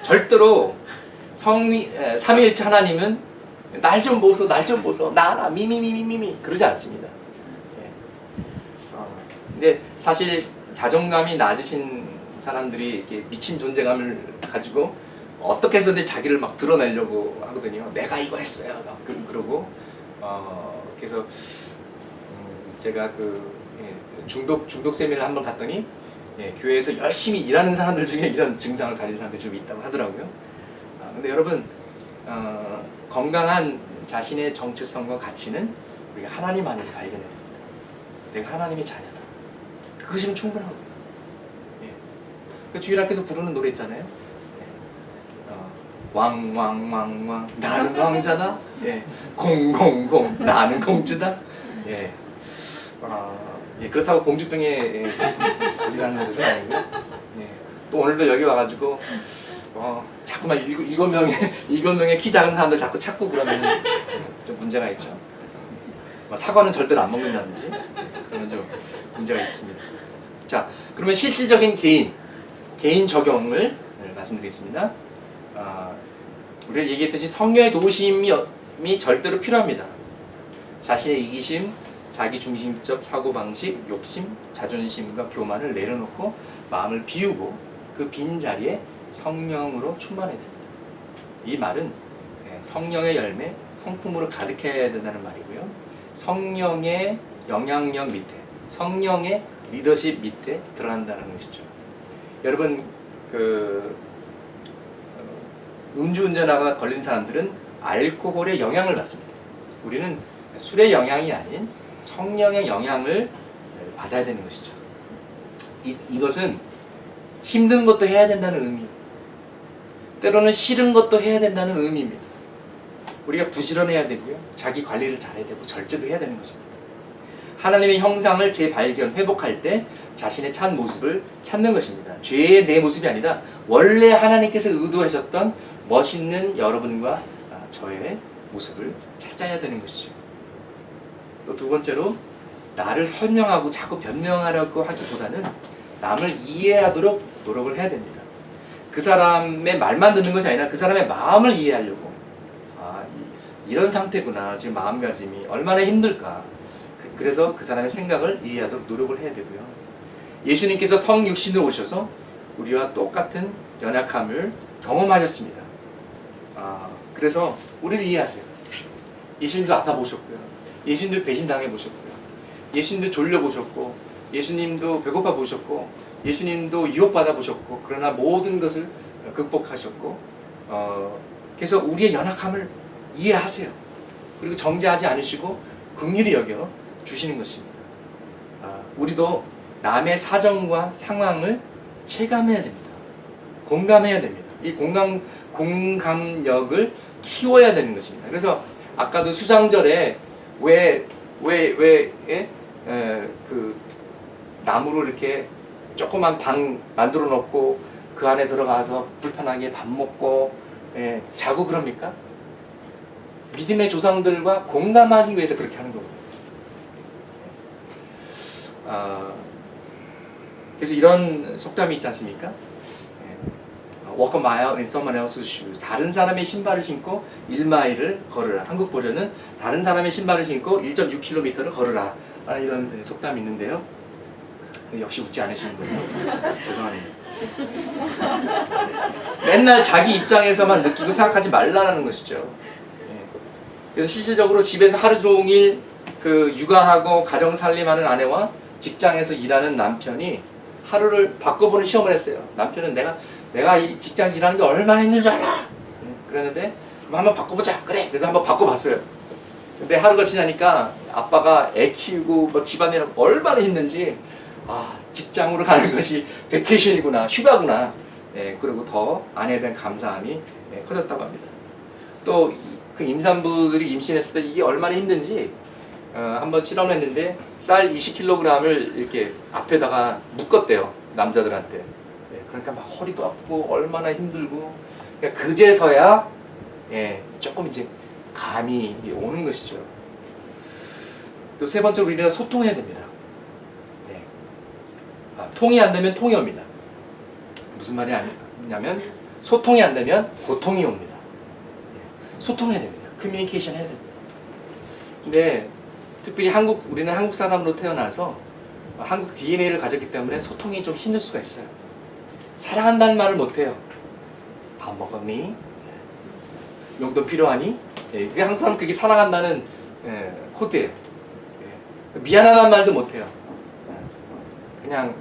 절대로 삼위일체 하나님은 날 좀 보소, 날 좀 보소, 나라 미미미미미미 그러지 않습니다. 예. 근데 사실 자존감이 낮으신 사람들이 이렇게 미친 존재감을 가지고 어떻게 해서든 자기를 막 드러내려고 하거든요. 내가 이거 했어요. 그러고 그래서 제가 중독 세미나를 한번 갔더니 교회에서 열심히 일하는 사람들 중에 이런 증상을 가진 사람들이 좀 있다고 하더라고요. 근데 여러분 건강한 자신의 정체성과 가치는 우리가 하나님 안에서 발견해야 됩니다. 내가 하나님의 자녀다. 그것이면 충분하고. 그 주일학교에서 부르는 노래 있잖아요. 왕왕왕왕 나는 왕자다. 공공공 나는 공주다. 그렇다고 공주병에 걸리라는 것은 아니고요. 또 오늘도 여기 와가지고 자꾸만 7명의 키 작은 사람들 자꾸 찾고 그러면 좀 문제가 있죠. 사과는 절대로 안 먹는다든지 그러면 좀 문제가 있습니다. 자, 그러면 실질적인 개인 적용을 말씀드리겠습니다. 우리가 얘기했듯이 성령의 도우심이 절대로 필요합니다. 자신의 이기심, 자기중심적 사고방식, 욕심, 자존심과 교만을 내려놓고 마음을 비우고 그 빈 자리에 성령으로 충만해야 됩니다. 이 말은 성령의 열매, 성품으로 가득해야 된다는 말이고요. 성령의 영향력 밑에, 성령의 리더십 밑에 드러난다는 것이죠. 여러분 음주운전하다가 걸린 사람들은 알코올의 영향을 받습니다. 우리는 술의 영향이 아닌 성령의 영향을 받아야 되는 것이죠. 이것은 힘든 것도 해야 된다는 의미, 때로는 싫은 것도 해야 된다는 의미입니다. 우리가 부지런해야 되고요, 자기 관리를 잘해야 되고 절제도 해야 되는 것입니다. 하나님의 형상을 재발견, 회복할 때 자신의 참 모습을 찾는 것입니다. 죄의 내 모습이 아니라 원래 하나님께서 의도하셨던 멋있는 여러분과 저의 모습을 찾아야 되는 것이죠. 또 두 번째로, 나를 설명하고 자꾸 변명하려고 하기보다는 남을 이해하도록 노력을 해야 됩니다. 그 사람의 말만 듣는 것이 아니라 그 사람의 마음을 이해하려고, 이런 상태구나, 지금 마음가짐이 얼마나 힘들까. 그래서 그 사람의 생각을 이해하도록 노력을 해야 되고요. 예수님께서 성육신으로 오셔서 우리와 똑같은 연약함을 경험하셨습니다. 그래서 우리를 이해하세요. 예수님도 아파 보셨고요, 예수님도 배신당해 보셨고요, 예수님도 졸려 보셨고, 예수님도 배고파 보셨고, 예수님도 유혹받아 보셨고, 그러나 모든 것을 극복하셨고, 그래서 우리의 연약함을 이해하세요. 그리고 정죄하지 않으시고 긍휼히 여겨 주시는 것입니다. 우리도 남의 사정과 상황을 체감해야 됩니다. 공감해야 됩니다. 이 공감력을 키워야 되는 것입니다. 그래서 아까도 수장절에 그 나무로 이렇게 조그만 방 만들어 놓고 그 안에 들어가서 불편하게 밥 먹고 자고 그럽니까? 믿음의 조상들과 공감하기 위해서 그렇게 하는 겁니다. 그래서 이런 속담이 있지 않습니까? Walk a mile in someone else's shoes. 다른 사람의 신발을 신고 1마일을 걸으라. 한국 버전은 다른 사람의 신발을 신고 1.6km를 걸으라. 이런 속담이 있는데요. 역시 웃지 않으시는군요. 죄송합니다. 맨날 자기 입장에서만 느끼고 생각하지 말라는 것이죠. 그래서 실질적으로 집에서 하루 종일 육아하고 가정 살림하는 아내와 직장에서 일하는 남편이 하루를 바꿔보는 시험을 했어요. 남편은 내가 이 직장에서 일하는 게 얼마나 힘든 줄 알아. 그랬는데 그럼 한번 바꿔보자. 그래. 그래서 한번 바꿔봤어요. 근데 하루가 지나니까 아빠가 애 키우고 뭐 집안일 얼마나 힘든지, 직장으로 가는 것이 베케이션이구나, 휴가구나. 그리고 더 아내에 대한 감사함이 커졌다고 합니다. 또 그 임산부들이 임신했을 때 이게 얼마나 힘든지 한번 실험을 했는데 쌀 20kg을 이렇게 앞에다가 묶었대요, 남자들한테. 그러니까 막 허리도 아프고 얼마나 힘들고, 그러니까 그제서야 조금 이제 감이 오는 것이죠. 또 세 번째로 우리가 소통해야 됩니다. 네. 통이 안 되면 통이 옵니다. 무슨 말이 아니냐면 소통이 안 되면 고통이 옵니다. 소통해야 됩니다. 커뮤니케이션 해야 됩니다. 근데 특별히 우리는 한국 사람으로 태어나서 한국 DNA를 가졌기 때문에 소통이 좀 힘들 수가 있어요. 사랑한다는 말을 못해요. 밥 먹었니? 용돈 필요하니? 그게 항상 그게 사랑한다는 코드예요. 미안하다는 말도 못해요. 그냥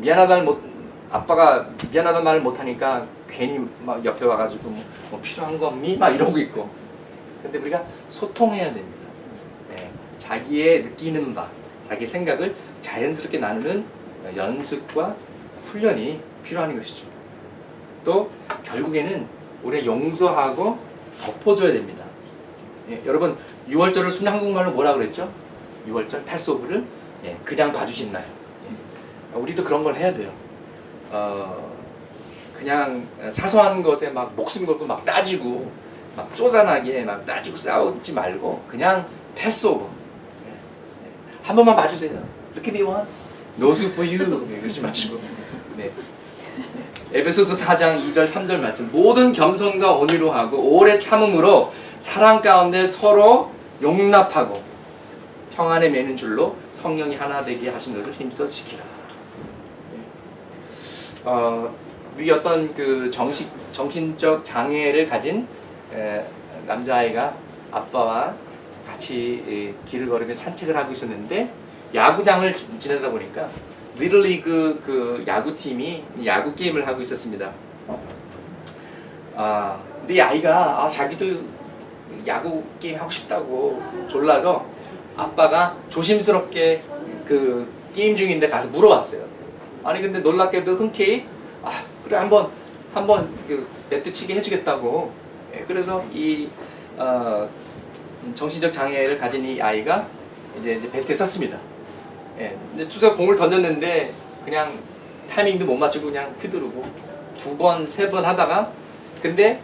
아빠가 미안하다는 말을 못하니까 괜히 막 옆에 와가지고 뭐 필요한 거 없니? 막 이러고 있고. 근데 우리가 소통해야 됩니다. 자기의 느끼는 바, 자기 생각을 자연스럽게 나누는 연습과 훈련이 필요한 것이죠. 또 결국에는 우리가 용서하고 덮어줘야 됩니다. 여러분 6월절을 순 한국말로 뭐라 그랬죠? 6월절 패스오브를 그냥 봐주신 날. 우리도 그런 걸 해야 돼요. 그냥 사소한 것에 막 목숨 걸고 막 따지고 막 쪼잔하게 막 따지고 싸우지 말고 그냥 패스오브. 한 번만 봐주세요. Look at me once. No soup for you. 그러지 마시고. 에베소서 4장 2절 3절 말씀. 모든 겸손과 온유로 하고 오래 참음으로 사랑 가운데 서로 용납하고 평안에 매는 줄로 성령이 하나 되게 하신 것을 힘써 지키라. 우리 어떤 그 정신적 장애를 가진 남자아이가 아빠와 같이 길을 걸으며 산책을 하고 있었는데 야구장을 지내다 보니까 리틀리그 그 야구팀이 야구 게임을 하고 있었습니다. 근데 이 아이가 자기도 야구 게임 하고 싶다고 졸라서 아빠가 조심스럽게 그 게임 중인데 가서 물어봤어요. 아니 근데 놀랍게도 흔쾌히 그래 한번 그 배트 치게 해주겠다고. 그래서 이 정신적 장애를 가진 이 아이가 이제 배트에 섰습니다. 이제 투수가 공을 던졌는데 그냥 타이밍도 못 맞추고 그냥 휘두르고 2번, 3번 하다가 근데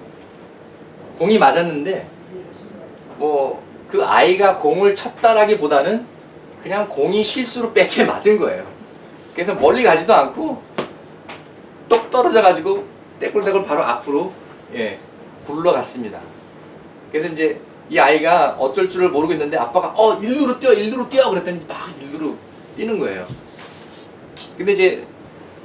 공이 맞았는데 뭐 그 아이가 공을 쳤다라기보다는 그냥 공이 실수로 배트에 맞은 거예요. 그래서 멀리 가지도 않고 똑 떨어져가지고 떼굴떼굴 바로 앞으로 굴러갔습니다. 그래서 이제 이 아이가 어쩔 줄을 모르고 있는데 아빠가 일루로 뛰어 그랬더니 막 일루로 뛰는 거예요. 근데 이제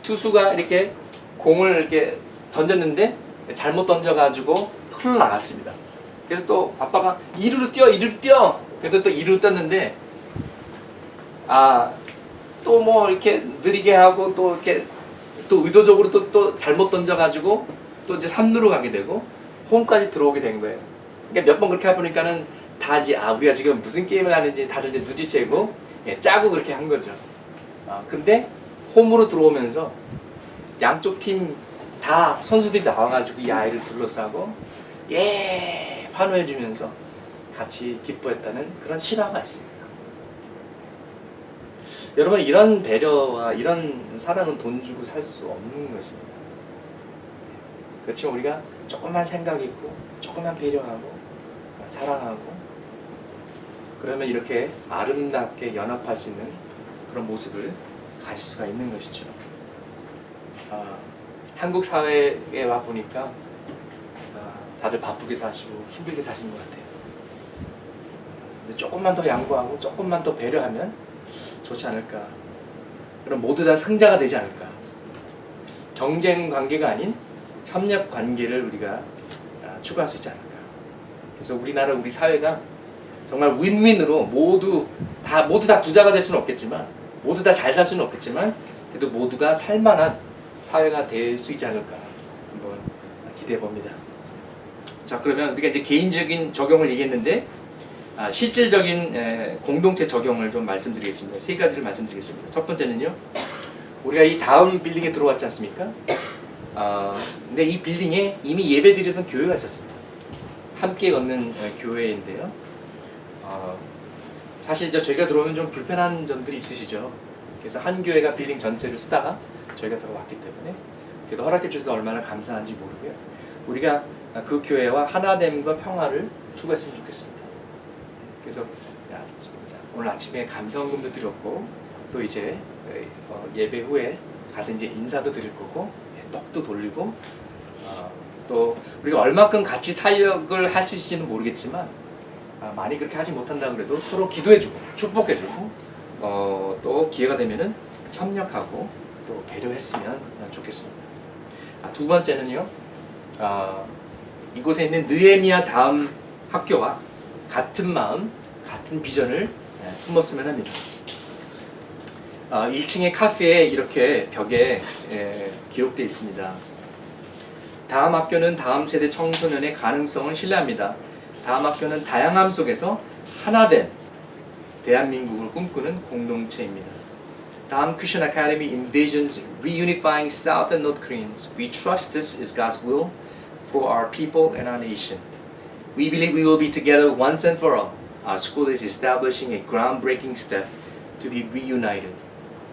투수가 이렇게 공을 이렇게 던졌는데 잘못 던져가지고 흘러나갔습니다. 그래서 또 아빠가 이루로 뛰어 그래도 또 이루로 뛰었는데 또 뭐 이렇게 느리게 하고 또 이렇게 또 의도적으로 또 잘못 던져가지고 또 이제 3루로 가게 되고 홈까지 들어오게 된 거예요. 그러니까 몇 번 그렇게 해보니까는 다 이제 우리가 지금 무슨 게임을 하는지 다들 이제 눈치채고 짜고 그렇게 한 거죠. 근데 홈으로 들어오면서 양쪽 팀 다 선수들이 나와가지고 이 아이를 둘러싸고 환호해주면서 같이 기뻐했다는 그런 실화가 있습니다. 여러분 이런 배려와 이런 사랑은 돈 주고 살 수 없는 것입니다. 그렇지만 우리가 조금만 생각 있고 조금만 배려하고 사랑하고 그러면 이렇게 아름답게 연합할 수 있는 그런 모습을 가질 수가 있는 것이죠. 한국 사회에 와 보니까 다들 바쁘게 사시고 힘들게 사시는 것 같아요. 근데 조금만 더 양보하고 조금만 더 배려하면 좋지 않을까. 그럼 모두 다 승자가 되지 않을까. 경쟁 관계가 아닌 협력 관계를 우리가 추구할 수 있지 않을까. 그래서 우리나라 우리 사회가 정말 윈윈으로 모두 다 부자가 될 수는 없겠지만 모두 다 잘 살 수는 없겠지만 그래도 모두가 살만한 사회가 될 수 있지 않을까 한번 기대해 봅니다. 자 그러면 우리가 이제 개인적인 적용을 얘기했는데 실질적인 공동체 적용을 좀 말씀드리겠습니다. 3가지를 말씀드리겠습니다. 첫 번째는요. 우리가 이 다음 빌딩에 들어왔지 않습니까? 근데 이 빌딩에 이미 예배드리던 교회가 있었습니다. 함께 걷는 교회인데요. 사실 저희가 들어오면 좀 불편한 점들이 있으시죠. 그래서 한 교회가 빌딩 전체를 쓰다가 저희가 들어왔기 때문에 그래도 허락해 주셔서 얼마나 감사한지 모르고요. 우리가 그 교회와 하나됨과 평화를 추구했으면 좋겠습니다. 그래서 오늘 아침에 감사원금도 드렸고 또 이제 예배 후에 가서 이제 인사도 드릴 거고 떡도 돌리고 또 우리가 얼마큼 같이 사역을 할 수 있을지는 모르겠지만 많이 그렇게 하지 못한다 그래도 서로 기도해주고 축복해주고 또 기회가 되면은 협력하고 또 배려했으면 좋겠습니다. 두 번째는요, 이곳에 있는 느헤미야 다음 학교와 같은 마음, 같은 비전을 품었으면 합니다. 1층의 카페에 이렇게 벽에 기록되어 있습니다. 다음 학교는 다음 세대 청소년의 가능성을 신뢰합니다. 다음 학교는 다양함 속에서 하나된 대한민국을 꿈꾸는 공동체입니다. 다음 Christian Academy envisions reunifying South and North Koreans. We trust this is God's will for our people and our nation. We believe we will be together once and for all. Our school is establishing a groundbreaking step to be reunited.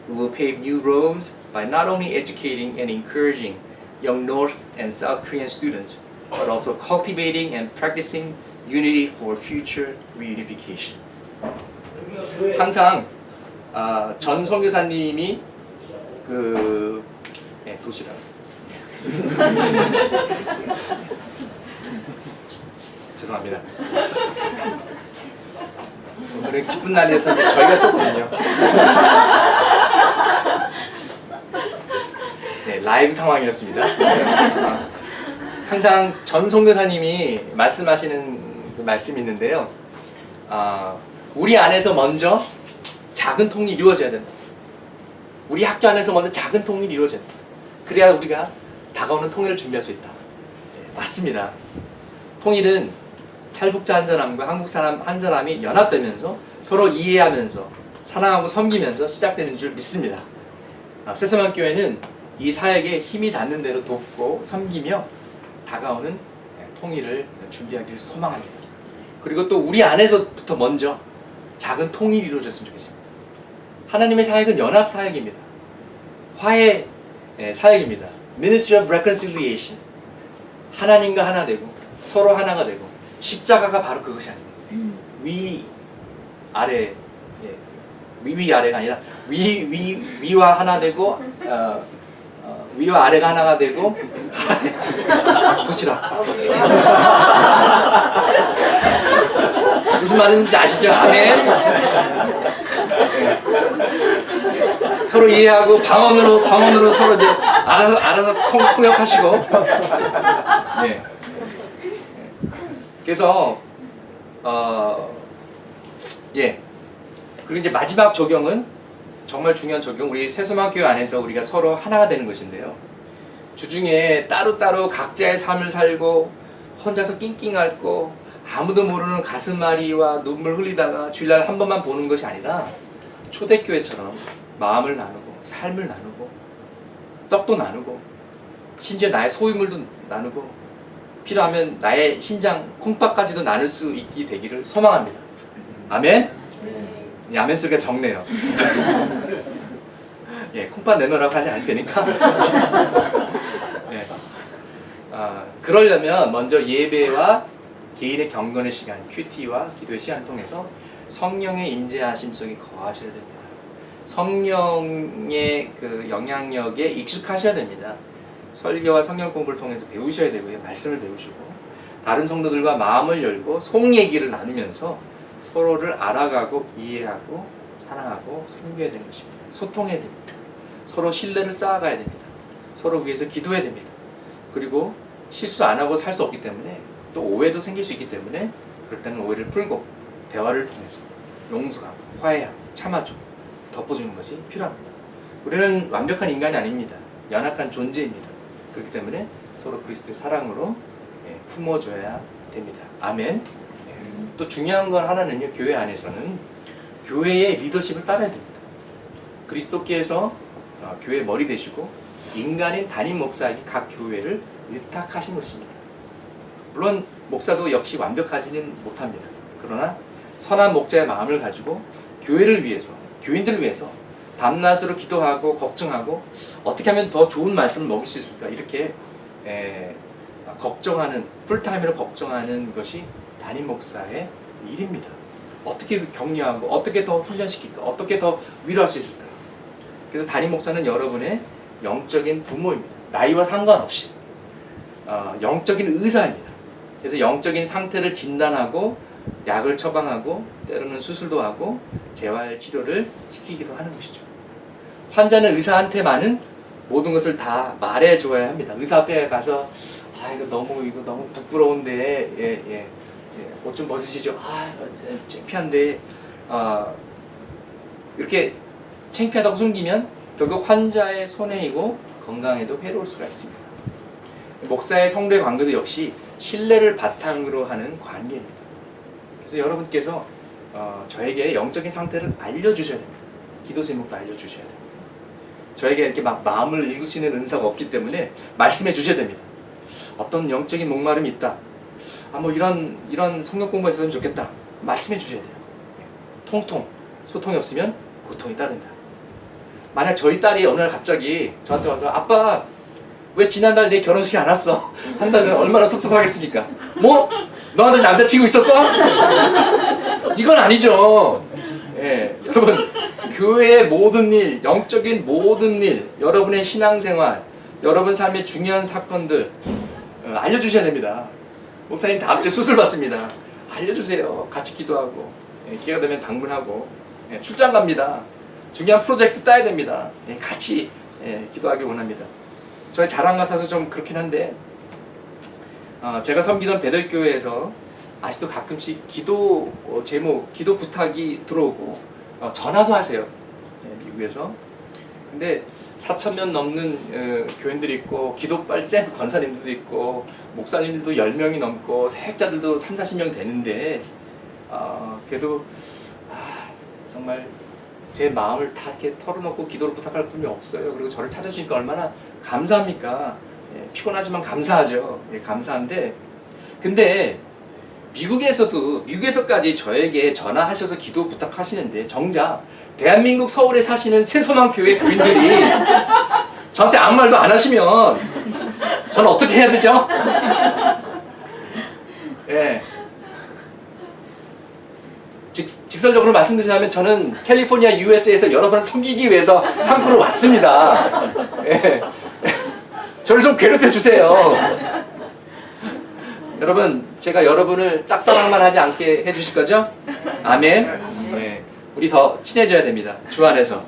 We will pave new roads by not only educating and encouraging young North and South Korean students, but also cultivating and practicing unity for future reunification. 항상 전 선교사님이 도시락 죄송합니다. 오늘은 기쁜 날이어서 저희가 썼거든요. 네, 라이브 상황이었습니다. 항상 전 선교사님이 말씀하시는 그 말씀이 있는데요. 우리 안에서 먼저 작은 통일이 이루어져야 된다. 우리 학교 안에서 먼저 작은 통일이 이루어져야 된다. 그래야 우리가 다가오는 통일을 준비할 수 있다. 네, 맞습니다. 통일은 탈북자 한 사람과 한국 사람 한 사람이 연합되면서 서로 이해하면서 사랑하고 섬기면서 시작되는 줄 믿습니다. 새소만 교회는 이 사역에 힘이 닿는 대로 돕고 섬기며 다가오는 통일을 준비하기를 소망합니다. 그리고 또 우리 안에서부터 먼저 작은 통일이 이루어졌으면 좋겠습니다. 하나님의 사역은 연합 사역입니다. 화해 사역입니다. Ministry of Reconciliation. 하나님과 하나 되고 서로 하나가 되고 십자가가 바로 그것이 아닙니다. 위 아래가 아니라 위와 하나 되고 위와 아래가 하나가 되고 도시락 무슨 말인지 아시죠? 아멘. 서로 이해하고 방언으로 서로 이제 알아서 통역하시고. 네. 그래서 그리고 이제 마지막 적용은 정말 중요한 적용. 우리 새소망교회 안에서 우리가 서로 하나가 되는 것인데요. 주중에 따로따로 각자의 삶을 살고 혼자서 낑낑 앓고 아무도 모르는 가슴앓이와 눈물 흘리다가 주일날 한 번만 보는 것이 아니라 초대교회처럼 마음을 나누고 삶을 나누고 떡도 나누고 심지어 나의 소유물도 나누고 필요하면 나의 신장 콩팥까지도 나눌 수 있게 되기를 소망합니다. 아멘? 아멘 소리가 적네요. 콩팥 내놓으라고 하지 않을 테니까. 그러려면 먼저 예배와 개인의 경건의 시간, 큐티와 기도의 시간을 통해서 성령의 인재하심 속에 거하셔야 됩니다. 성령의 그 영향력에 익숙하셔야 됩니다. 설교와 성경 공부를 통해서 배우셔야 되고요. 말씀을 배우시고 다른 성도들과 마음을 열고 속 얘기를 나누면서 서로를 알아가고 이해하고 사랑하고 섬겨야 되는 것입니다. 소통해야 됩니다. 서로 신뢰를 쌓아가야 됩니다. 서로 위해서 기도해야 됩니다. 그리고 실수 안 하고 살 수 없기 때문에 또 오해도 생길 수 있기 때문에 그럴 때는 오해를 풀고 대화를 통해서 용서하고 화해하고 참아주고 덮어주는 것이 필요합니다. 우리는 완벽한 인간이 아닙니다. 연약한 존재입니다. 그렇기 때문에 서로 그리스도의 사랑으로 품어줘야 됩니다. 아멘. 또 중요한 건 하나는요. 교회 안에서는 교회의 리더십을 따라야 됩니다. 그리스도께서 교회의 머리 되시고 인간인 담임 목사에게 각 교회를 의탁하신 것입니다. 물론 목사도 역시 완벽하지는 못합니다. 그러나 선한 목자의 마음을 가지고 교회를 위해서, 교인들을 위해서 밤낮으로 기도하고 걱정하고 어떻게 하면 더 좋은 말씀을 먹을 수 있을까 이렇게 걱정하는, 풀타임으로 걱정하는 것이 담임 목사의 일입니다. 어떻게 격려하고 어떻게 더 훈련시킬까, 어떻게 더 위로할 수 있을까. 그래서 담임 목사는 여러분의 영적인 부모입니다. 나이와 상관없이 영적인 의사입니다. 그래서 영적인 상태를 진단하고 약을 처방하고 때로는 수술도 하고 재활 치료를 시키기도 하는 것이죠. 환자는 의사한테만은 모든 것을 다 말해줘야 합니다. 의사 앞에 가서 이거 너무 부끄러운데 옷 좀 벗으시죠. 창피한데 이렇게 창피하다고 숨기면 결국 환자의 손해이고 건강에도 해로울 수가 있습니다. 목사의 성도의 관계도 역시 신뢰를 바탕으로 하는 관계입니다. 그래서 여러분께서 저에게 영적인 상태를 알려주셔야 됩니다. 기도 제목도 알려주셔야 됩니다. 저에게 이렇게 막 마음을 읽으시는 은사가 없기 때문에 말씀해 주셔야 됩니다. 어떤 영적인 목마름이 있다. 뭐 이런 성경 공부가 있었으면 좋겠다. 말씀해 주셔야 돼요. 통통 소통이 없으면 고통이 따른다. 만약 저희 딸이 어느 날 갑자기 저한테 와서 아빠 왜 지난달 내 결혼식에 안 왔어? 한다면 얼마나 섭섭하겠습니까? 뭐? 너한테 남자친구 있었어? 이건 아니죠. 여러분 교회의 모든 일, 영적인 모든 일, 여러분의 신앙생활, 여러분 삶의 중요한 사건들 알려주셔야 됩니다. 목사님 다음 주에 수술 받습니다. 알려주세요. 같이 기도하고 기회가 되면 방문하고 출장 갑니다. 중요한 프로젝트 따야 됩니다. 같이 기도하길 원합니다. 저의 자랑 같아서 좀 그렇긴 한데 제가 섬기던 베들교회에서 아직도 가끔씩 기도 제목, 기도 부탁이 들어오고 전화도 하세요. 미국에서. 근데 4,000명 넘는 교인들이 있고 기도빨 센 권사님들도 있고 목사님들도 10명이 넘고 사역자들도 30-40명 되는데 그래도 정말 제 마음을 다 이렇게 털어놓고 기도를 부탁할 분이 없어요. 그리고 저를 찾아주니까 얼마나 감사합니까? 피곤하지만 감사하죠. 감사한데 근데 미국에서까지 저에게 전화하셔서 기도 부탁하시는데 정작 대한민국 서울에 사시는 새소망 교회 교인들이 저한테 아무 말도 안 하시면 저는 어떻게 해야 되죠? 직설적으로 말씀드리자면 저는 캘리포니아 USA에서 여러분을 섬기기 위해서 한국으로 왔습니다. 저를 좀 괴롭혀 주세요. 여러분, 제가 여러분을 짝사랑만 하지 않게 해주실 거죠? 아멘. 우리 더 친해져야 됩니다. 주 안에서.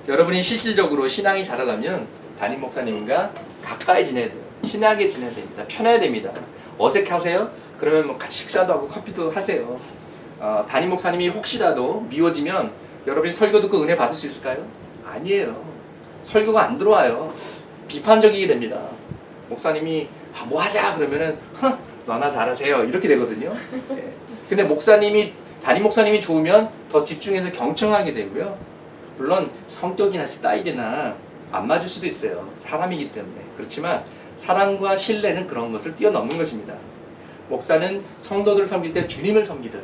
여러분이 실질적으로 신앙이 자라려면 담임 목사님과 가까이 지내야 돼요. 친하게 지내야 됩니다. 편해야 됩니다. 어색하세요? 그러면 뭐 같이 식사도 하고 커피도 하세요. 담임 목사님이 혹시라도 미워지면 여러분이 설교 듣고 은혜 받을 수 있을까요? 아니에요. 설교가 안 들어와요. 비판적이게 됩니다. 목사님이 뭐 하자 그러면은 너나 잘하세요 이렇게 되거든요. 근데 담임 목사님이 좋으면 더 집중해서 경청하게 되고요. 물론 성격이나 스타일이나 안 맞을 수도 있어요. 사람이기 때문에. 그렇지만 사랑과 신뢰는 그런 것을 뛰어넘는 것입니다. 목사는 성도들을 섬길 때 주님을 섬기듯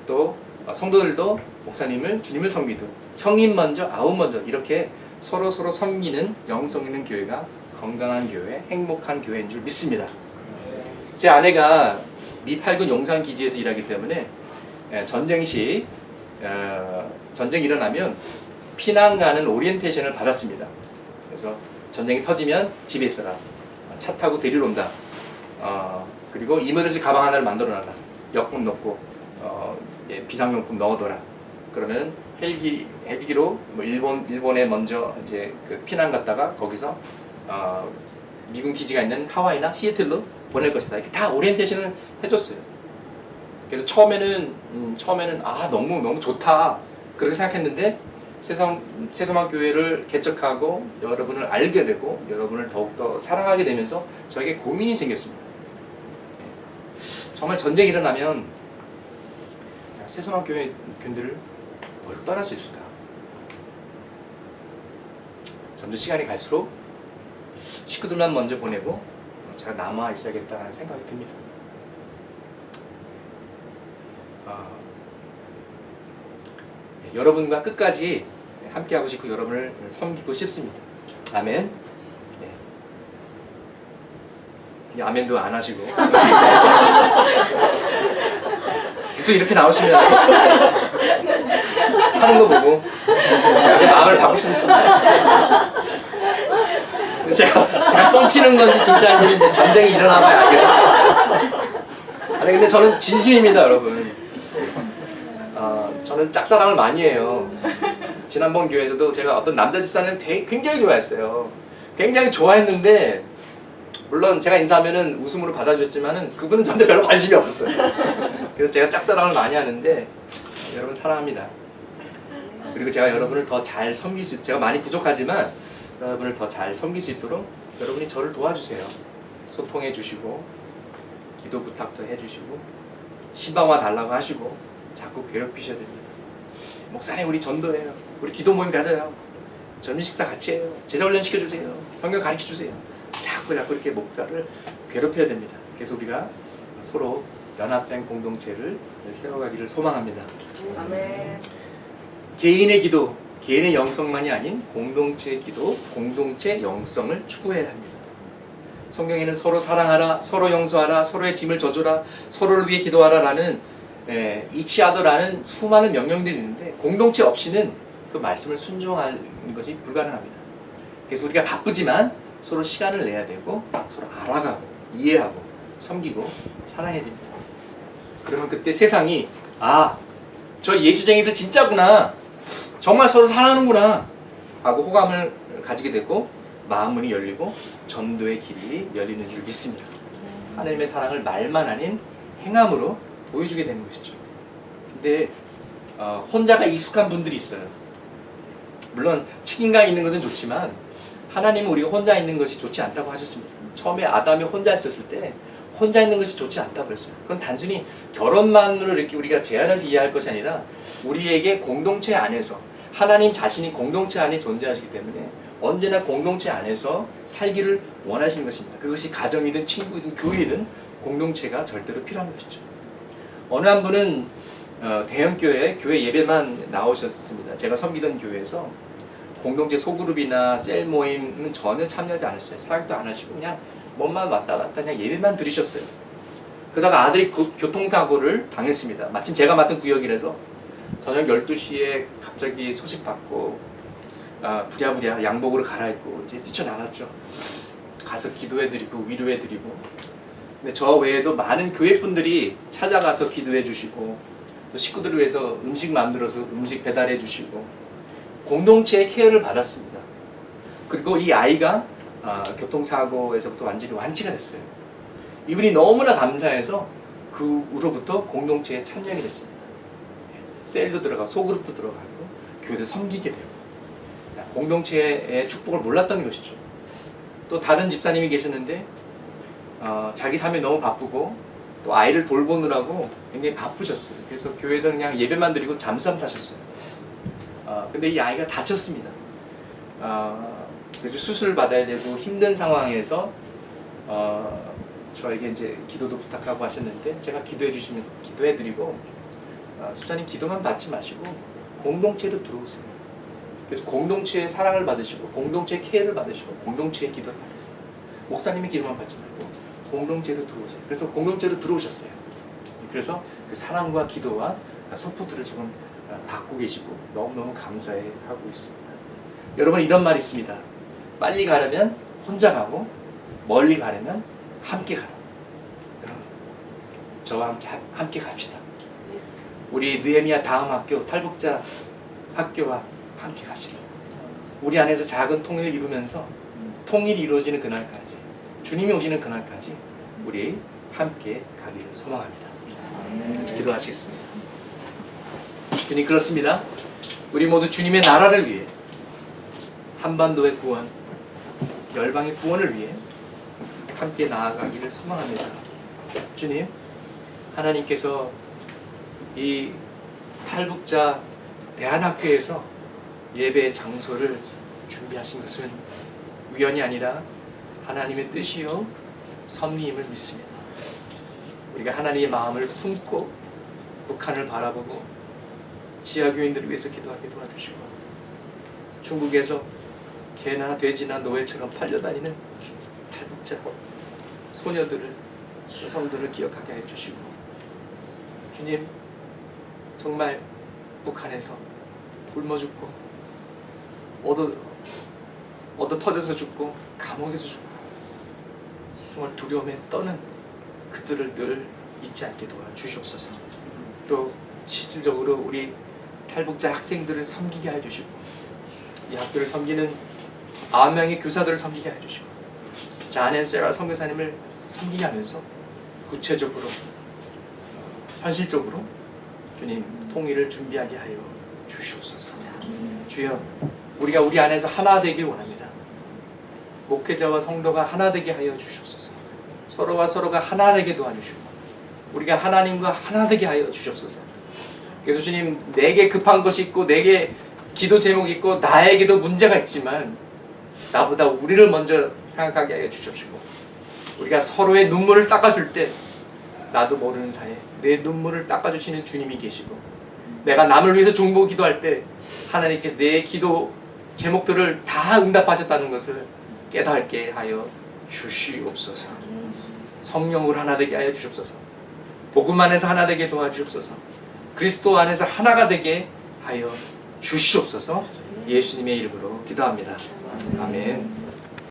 또 성도들도 목사님을 주님을 섬기듯 형님 먼저 아우 먼저 이렇게 서로 섬기는 영성 있는 교회가 건강한 교회, 행복한 교회인 줄 믿습니다. 제 아내가 미 8군 용산기지에서 일하기 때문에 전쟁 시 전쟁이 일어나면 피난 가는 오리엔테이션을 받았습니다. 그래서 전쟁이 터지면 집에 있어라. 차 타고 데리러 온다. 그리고 이머전시 가방 하나를 만들어놔라. 여권 넣고 비상용품 넣어둬라. 그러면 헬기로 뭐 일본에 먼저 이제 그 피난 갔다가 거기서 미군 기지가 있는 하와이나 시애틀로 보낼 것이다. 이렇게 다 오리엔테이션을 해줬어요. 그래서 처음에는 너무 좋다 그렇게 생각했는데 새소망 교회를 개척하고 여러분을 알게 되고 여러분을 더욱더 사랑하게 되면서 저에게 고민이 생겼습니다. 정말 전쟁이 일어나면 새소망 교회 교인들을 어디로 떠날 수 있을까? 점점 시간이 갈수록 식구들만 먼저 보내고 제가 남아 있어야겠다는 생각이 듭니다. 여러분과 끝까지 함께하고 싶고 여러분을 섬기고 싶습니다. 아멘. 아멘도 안 하시고 계속 이렇게 나오시면 하는 거 보고 제 마음을 바꿀 수 있습니다. 제가 뻥치는 건지 진짜인지 이제 전쟁이 일어나봐야 알겠죠. 아니 근데 저는 진심입니다, 여러분. 저는 짝사랑을 많이 해요. 지난번 교회에서도 제가 어떤 남자 집사는 굉장히 좋아했어요. 굉장히 좋아했는데 물론 제가 인사하면은 웃음으로 받아줬지만은 그분은 저한테 별로 관심이 없었어요. 그래서 제가 짝사랑을 많이 하는데 여러분 사랑합니다. 그리고 제가 여러분을 더 잘 섬길 수 있도록, 제가 많이 부족하지만 여러분을 더 잘 섬길 수 있도록 여러분이 저를 도와주세요. 소통해 주시고 기도 부탁도 해주시고 신방와 달라고 하시고 자꾸 괴롭히셔야 됩니다. 목사님 우리 전도해요. 우리 기도 모임 가져요. 점심 식사 같이 해요. 제자 훈련 시켜주세요. 성경 가르쳐주세요. 자꾸 이렇게 목사를 괴롭혀야 됩니다. 그래서 우리가 서로 연합된 공동체를 세워가기를 소망합니다. 아멘. 개인의 기도, 개인의 영성만이 아닌 공동체의 기도, 공동체 영성을 추구해야 합니다. 성경에는 서로 사랑하라, 서로 용서하라, 서로의 짐을 져주라, 서로를 위해 기도하라라는 이치하더라는 수많은 명령들이 있는데 공동체 없이는 그 말씀을 순종하는 것이 불가능합니다. 그래서 우리가 바쁘지만 서로 시간을 내야 되고 서로 알아가고 이해하고 섬기고 사랑해야 됩니다. 그러면 그때 세상이 저 예수쟁이들 진짜구나, 정말 서로 사랑하는구나 하고 호감을 가지게 되고 마음 문이 열리고 전도의 길이 열리는 줄 믿습니다. 하나님의 사랑을 말만 아닌 행함으로 보여주게 되는 것이죠. 근데 혼자가 익숙한 분들이 있어요. 물론 책임감 있는 것은 좋지만 하나님은 우리가 혼자 있는 것이 좋지 않다고 하셨습니다. 처음에 아담이 혼자 있었을 때 혼자 있는 것이 좋지 않다고 그랬어요. 그건 단순히 결혼만으로 이렇게 우리가 제한해서 이해할 것이 아니라 우리에게 공동체 안에서 하나님 자신이 공동체 안에 존재하시기 때문에 언제나 공동체 안에서 살기를 원하시는 것입니다. 그것이 가정이든 친구이든 교회이든 공동체가 절대로 필요한 것이죠. 어느 한 분은 대형교회 교회 예배만 나오셨습니다. 제가 섬기던 교회에서 공동체 소그룹이나 셀 모임은 전혀 참여하지 않았어요. 사역도 안 하시고 그냥 몸만 왔다 갔다 그냥 예배만 들으셨어요. 그러다가 아들이 교통사고를 당했습니다. 마침 제가 맡은 구역이라서 저녁 12시에 갑자기 소식 받고 부랴부랴 양복으로 갈아입고 이제 뛰쳐나갔죠. 가서 기도해드리고 위로해드리고, 근데 저 외에도 많은 교회분들이 찾아가서 기도해 주시고 또 식구들을 위해서 음식 만들어서 음식 배달해 주시고 공동체의 케어를 받았습니다. 그리고 이 아이가 교통사고에서부터 완전히 완치가 됐어요. 이분이 너무나 감사해서 그 후로부터 공동체에 참여하게 됐습니다. 셀도 들어가고 소그룹도 들어가고 교회도 섬기게 되고 공동체의 축복을 몰랐던 것이죠. 또 다른 집사님이 계셨는데 자기 삶이 너무 바쁘고 또 아이를 돌보느라고 굉장히 바쁘셨어요. 그래서 교회에서 그냥 예배만 드리고 잠수함 타셨어요. 근데 이 아이가 다쳤습니다. 그래서 수술을 받아야 되고 힘든 상황에서 저에게 이제 기도도 부탁하고 하셨는데 제가 기도해 주시면 기도해 드리고 집사님 기도만 받지 마시고 공동체로 들어오세요. 그래서 공동체의 사랑을 받으시고 공동체의 케어를 받으시고 공동체의 기도를 받으세요. 목사님의 기도만 받지 말고 공동체로 들어오세요. 그래서 공동체로 들어오셨어요. 그래서 그 사랑과 기도와 서포트를 지금 받고 계시고 너무너무 감사해하고 있습니다. 여러분 이런 말이 있습니다. 빨리 가려면 혼자 가고 멀리 가려면 함께 가라. 여러분 저와 함께 갑시다. 우리 느헤미야 다음 학교 탈북자 학교와 함께 갑시다. 우리 안에서 작은 통일을 이루면서 통일이 이루어지는 그날까지 주님이 오시는 그날까지 우리 함께 가기를 소망합니다. 기도하시겠습니다. 주님 그렇습니다. 우리 모두 주님의 나라를 위해 한반도의 구원, 열방의 구원을 위해 함께 나아가기를 소망합니다. 주님, 하나님께서 이 탈북자 대안학교에서 예배 장소를 준비하신 것은 우연이 아니라 하나님의 뜻이요 섭리임을 믿습니다. 우리가 하나님의 마음을 품고 북한을 바라보고 지하교인들을 위해서 기도하게 도와주시고 중국에서 개나 돼지나 노예처럼 팔려다니는 탈북자 소녀들을 여성들을 기억하게 해주시고 주님 정말 북한에서 굶어 죽고 얻어 터져서 죽고 감옥에서 죽고 정말 두려움에 떠는 그들을 늘 잊지 않게 도와주시옵소서. 또 실질적으로 우리 탈북자 학생들을 섬기게 해주시고 이 학교를 섬기는 9명의 교사들을 섬기게 해주시고 잔 앤 세라 선교사님을 섬기게 하면서 구체적으로 현실적으로 주님 통일을 준비하게 하여 주시옵소서. 주여, 우리가 우리 안에서 하나 되길 원합니다. 목회자와 성도가 하나 되게 하여 주시옵소서. 서로가 서로가 하나 되게 도와주시고 우리가 하나님과 하나 되게 하여 주시옵소서. 그래서 주님, 내게 급한 것이 있고 내게 기도 제목이 있고 나에게도 문제가 있지만 나보다 우리를 먼저 생각하게 하여 주십시오. 우리가 서로의 눈물을 닦아줄 때 나도 모르는 사이에 내 눈물을 닦아주시는 주님이 계시고 내가 남을 위해서 중보 기도할 때 하나님께서 내 기도 제목들을 다 응답하셨다는 것을 깨닫게 하여 주시옵소서. 성령으로 하나 되게 하여 주시옵소서. 복음 안에서 하나 되게 도와주옵소서. 그리스도 안에서 하나가 되게 하여 주시옵소서. 예수님의 이름으로 기도합니다. 아멘.